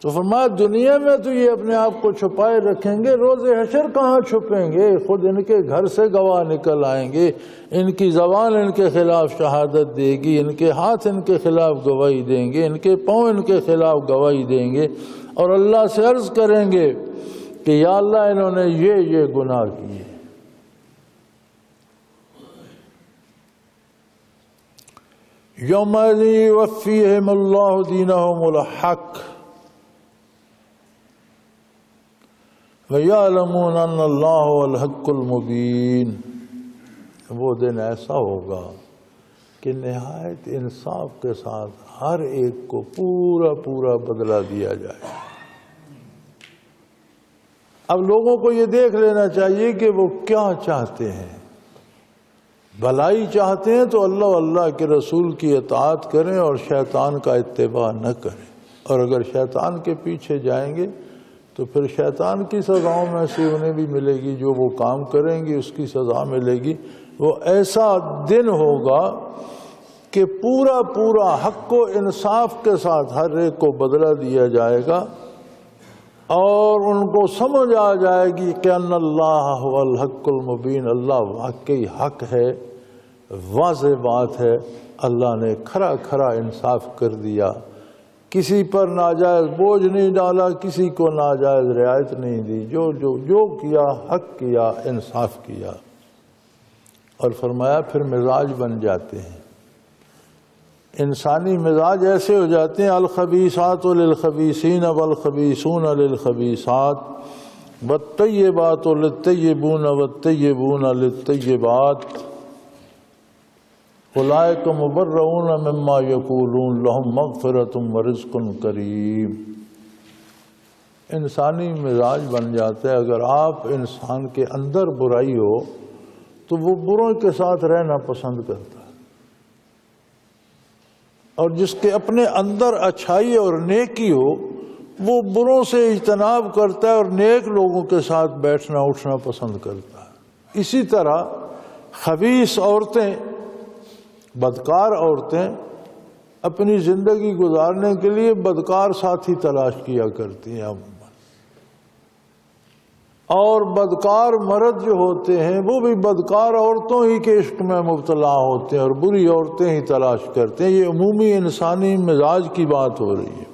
تو فرمایا دنیا میں تو یہ اپنے آپ کو چھپائے رکھیں گے، روز حشر کہاں چھپیں گے؟ خود ان کے گھر سے گواہ نکل آئیں گے، ان کی زبان ان کے خلاف شہادت دے گی، ان کے ہاتھ ان کے خلاف گواہی دیں گے، ان کے پاؤں ان کے خلاف گواہی دیں گے، اور اللہ سے عرض کریں گے کہ یا اللہ انہوں نے یہ گناہ کیے۔ یومئذ یوفیہم اللہ دینہم الحق وَيَعْلَمُونَ أَنَّ اللَّهُ الْحَقُّ الْمُبِينُ۔ وہ دن ایسا ہوگا کہ نہایت انصاف کے ساتھ ہر ایک کو پورا پورا بدلہ دیا جائے۔ اب لوگوں کو یہ دیکھ لینا چاہیے کہ وہ کیا چاہتے ہیں۔ بھلائی چاہتے ہیں تو اللہ کے رسول کی اطاعت کریں اور شیطان کا اتباع نہ کریں، اور اگر شیطان کے پیچھے جائیں گے تو پھر شیطان کی سزاؤں میں سے انہیں بھی ملے گی، جو وہ کام کریں گے اس کی سزا ملے گی۔ وہ ایسا دن ہوگا کہ پورا پورا حق و انصاف کے ساتھ ہر ایک کو بدلہ دیا جائے گا، اور ان کو سمجھ آ جائے گی کہ ان اللہ هو الحق المبین، اللہ واقعی حق ہے، واضح بات ہے، اللہ نے کھرا کھرا انصاف کر دیا، کسی پر ناجائز بوجھ نہیں ڈالا، کسی کو ناجائز رعایت نہیں دی، جو کیا حق کیا، انصاف کیا۔ اور فرمایا پھر مزاج بن جاتے ہیں، انسانی مزاج ایسے ہو جاتے ہیں، الخبیثات للخبیثین والخبیثون للخبیثات والطیبات للطیبون والطیبون للطیبات اولئک مبرؤون مما یقولون لهم مغفرۃ ورزق کریم۔ انسانی مزاج بن جاتا ہے، اگر آپ انسان کے اندر برائی ہو تو وہ بروں کے ساتھ رہنا پسند کرتا ہے، اور جس کے اپنے اندر اچھائی اور نیکی ہو وہ بروں سے اجتناب کرتا ہے اور نیک لوگوں کے ساتھ بیٹھنا اٹھنا پسند کرتا ہے۔ اسی طرح خبیث عورتیں، بدکار عورتیں اپنی زندگی گزارنے کے لیے بدکار ساتھی تلاش کیا کرتی ہیں، اور بدکار مرد جو ہوتے ہیں وہ بھی بدکار عورتوں ہی کے عشق میں مبتلا ہوتے ہیں اور بری عورتیں ہی تلاش کرتے ہیں۔ یہ عمومی انسانی مزاج کی بات ہو رہی ہے۔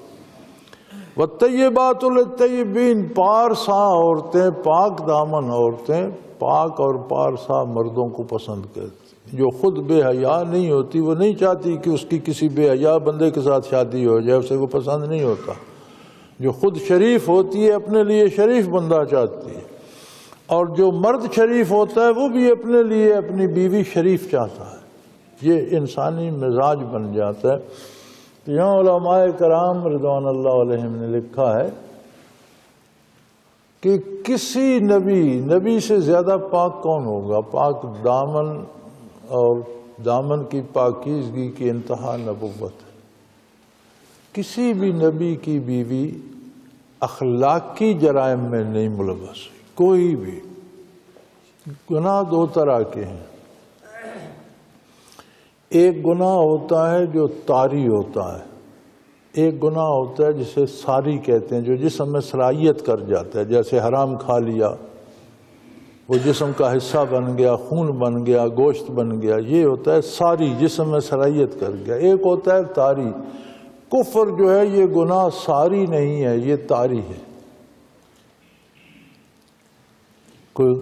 والطیبات للطیبین، پارسا عورتیں، پاک دامن عورتیں پاک اور پارسا مردوں کو پسند کرتی ہیں۔ جو خود بے حیا نہیں ہوتی، وہ نہیں چاہتی کہ اس کی کسی بے حیا بندے کے ساتھ شادی ہو جائے، اسے وہ پسند نہیں ہوتا۔ جو خود شریف ہوتی ہے اپنے لیے شریف بندہ چاہتی ہے، اور جو مرد شریف ہوتا ہے وہ بھی اپنے لیے اپنی بیوی شریف چاہتا ہے۔ یہ انسانی مزاج بن جاتا ہے۔ تو یہاں علماء کرام رضوان اللہ علیہم نے لکھا ہے کہ کسی نبی سے زیادہ پاک کون ہوگا؟ پاک دامن، اور دامن کی پاکیزگی کی انتہا نبوت ہے۔ کسی بھی نبی کی بیوی اخلاقی جرائم میں نہیں ملوث، کوئی بھی۔ گناہ دو طرح کے ہیں، ایک گناہ ہوتا ہے جو طاری ہوتا ہے، ایک گناہ ہوتا ہے جسے ساری کہتے ہیں، جو جسم میں صلاحیت کر جاتا ہے، جیسے حرام کھا لیا، وہ جسم کا حصہ بن گیا، خون بن گیا، گوشت بن گیا، یہ ہوتا ہے ساری، جسم میں صلاحیت کر گیا۔ ایک ہوتا ہے طاری۔ کفر جو ہے یہ گناہ ساری نہیں ہے، یہ طاری ہے۔ کوئی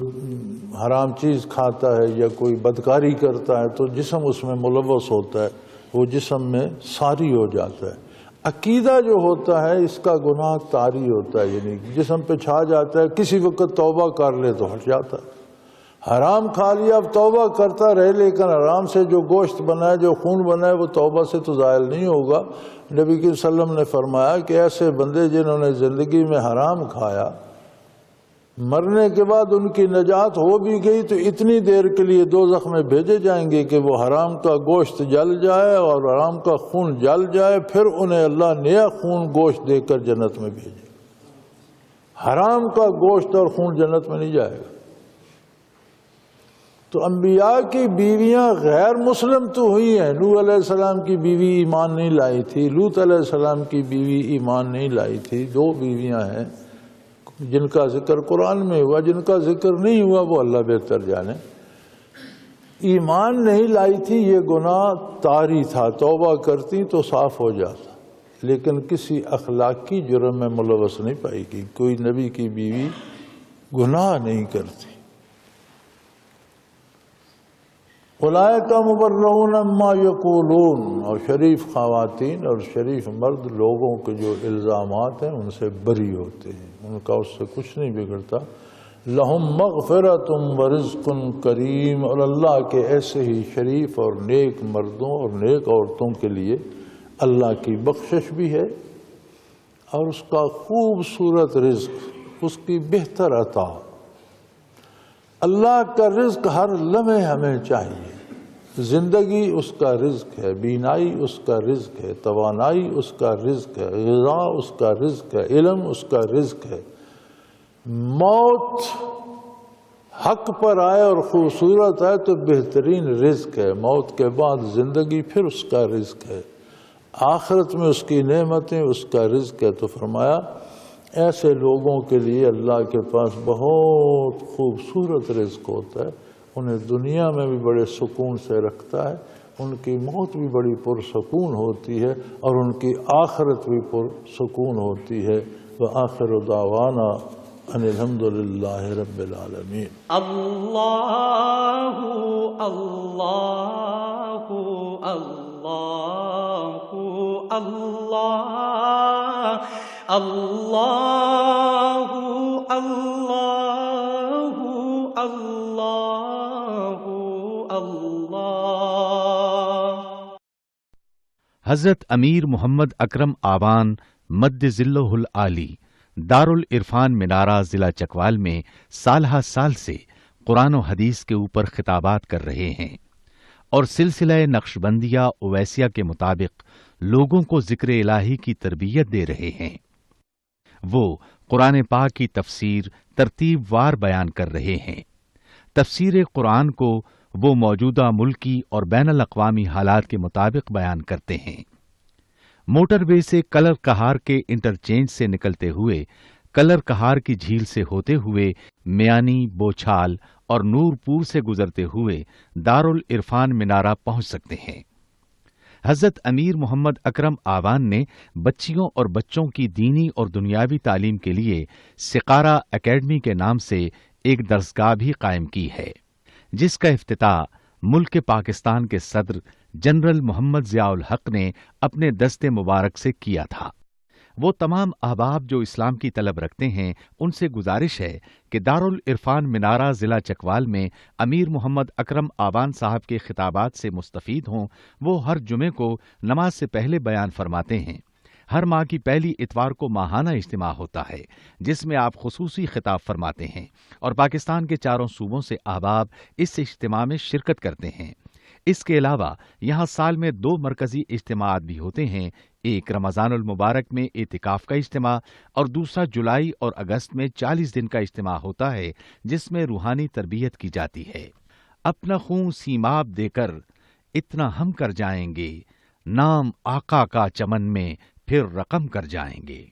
حرام چیز کھاتا ہے یا کوئی بدکاری کرتا ہے تو جسم اس میں ملوث ہوتا ہے، وہ جسم میں ساری ہو جاتا ہے۔ عقیدہ جو ہوتا ہے اس کا گناہ طاری ہوتا ہے، یعنی جسم پہ چھا جاتا ہے، کسی وقت توبہ کر لے تو ہٹ جاتا ہے۔ حرام کھا لیا، اب توبہ کرتا رہے، لیکن حرام سے جو گوشت بنا ہے، جو خون بنا ہے، وہ توبہ سے تو زائل نہیں ہوگا۔ نبی صلی اللہ علیہ وسلم نے فرمایا کہ ایسے بندے جنہوں نے زندگی میں حرام کھایا، مرنے کے بعد ان کی نجات ہو بھی گئی تو اتنی دیر کے لیے دوزخ میں بھیجے جائیں گے کہ وہ حرام کا گوشت جل جائے اور حرام کا خون جل جائے، پھر انہیں اللہ نیا خون گوشت دے کر جنت میں بھیجے۔ حرام کا گوشت اور خون جنت میں نہیں جائے گا۔ تو انبیاء کی بیویاں غیر مسلم تو ہوئی ہیں۔ نوح علیہ السلام کی بیوی ایمان نہیں لائی تھی، لوط علیہ السلام کی بیوی ایمان نہیں لائی تھی۔ دو بیویاں ہیں جن کا ذکر قرآن میں ہوا، جن کا ذکر نہیں ہوا وہ اللہ بہتر جانے۔ ایمان نہیں لائی تھی، یہ گناہ طاری تھا، توبہ کرتی تو صاف ہو جاتا، لیکن کسی اخلاقی جرم میں ملوث نہیں پائی گی۔ کوئی نبی کی بیوی گناہ نہیں کرتی۔ اولئک مبرؤون مما یقولون، اور شریف خواتین اور شریف مرد لوگوں کے جو الزامات ہیں ان سے بری ہوتے ہیں، ان کا اس سے کچھ نہیں بگڑتا۔ لہم مغفرۃ ورزق کریم، اور اللہ کے ایسے ہی شریف اور نیک مردوں اور نیک عورتوں کے لیے اللہ کی بخشش بھی ہے، اور اس کا خوبصورت رزق، اس کی بہتر عطا۔ اللہ کا رزق ہر لمحے ہمیں چاہیے۔ زندگی اس کا رزق ہے، بینائی اس کا رزق ہے، توانائی اس کا رزق ہے، غذا اس کا رزق ہے، علم اس کا رزق ہے۔ موت حق پر آئے اور خوبصورت آئے تو بہترین رزق ہے، موت کے بعد زندگی پھر اس کا رزق ہے، آخرت میں اس کی نعمتیں اس کا رزق ہے۔ تو فرمایا ایسے لوگوں کے لیے اللہ کے پاس بہت خوبصورت رزق ہوتا ہے، انہیں دنیا میں بھی بڑے سکون سے رکھتا ہے، ان کی موت بھی بڑی پرسکون ہوتی ہے، اور ان کی آخرت بھی پرسکون ہوتی ہے۔ وآخر دعوانا ان الحمد للہ رب العالمین۔ اللہ اللہ اللہ اللہ اللہ اللہ اللہ اللہ۔ حضرت امیر محمد اکرم آوان مد ظلہ العالی دارالعرفان منارہ ضلع چکوال میں سالہ سال سے قرآن و حدیث کے اوپر خطابات کر رہے ہیں، اور سلسلہ نقشبندیہ اویسیہ کے مطابق لوگوں کو ذکر الہی کی تربیت دے رہے ہیں۔ وہ قرآن پاک کی تفسیر ترتیب وار بیان کر رہے ہیں۔ تفسیر قرآن کو وہ موجودہ ملکی اور بین الاقوامی حالات کے مطابق بیان کرتے ہیں۔ موٹر وے سے کلر کہار کے انٹرچینج سے نکلتے ہوئے، کلر کہار کی جھیل سے ہوتے ہوئے، میانی، بوچھال اور نور پور سے گزرتے ہوئے دارالعرفان منارہ پہنچ سکتے ہیں۔ حضرت امیر محمد اکرم آوان نے بچیوں اور بچوں کی دینی اور دنیاوی تعلیم کے لیے سقارہ اکیڈمی کے نام سے ایک درسگاہ بھی قائم کی ہے، جس کا افتتاح ملک پاکستان کے صدر جنرل محمد ضیاء الحق نے اپنے دست مبارک سے کیا تھا۔ وہ تمام احباب جو اسلام کی طلب رکھتے ہیں، ان سے گزارش ہے کہ دارالعرفان منارہ ضلع چکوال میں امیر محمد اکرم آوان صاحب کے خطابات سے مستفید ہوں۔ وہ ہر جمعے کو نماز سے پہلے بیان فرماتے ہیں۔ ہر ماہ کی پہلی اتوار کو ماہانہ اجتماع ہوتا ہے، جس میں آپ خصوصی خطاب فرماتے ہیں، اور پاکستان کے چاروں صوبوں سے احباب اس اجتماع میں شرکت کرتے ہیں۔ اس کے علاوہ یہاں سال میں 2 مرکزی اجتماعات بھی ہوتے ہیں، ایک رمضان المبارک میں اعتکاف کا اجتماع، اور دوسرا جولائی اور اگست میں 40 دن کا اجتماع ہوتا ہے، جس میں روحانی تربیت کی جاتی ہے۔ اپنا خون سیماب دے کر اتنا ہم کر جائیں گے، نام آقا کا چمن میں پھر رقم کر جائیں گے۔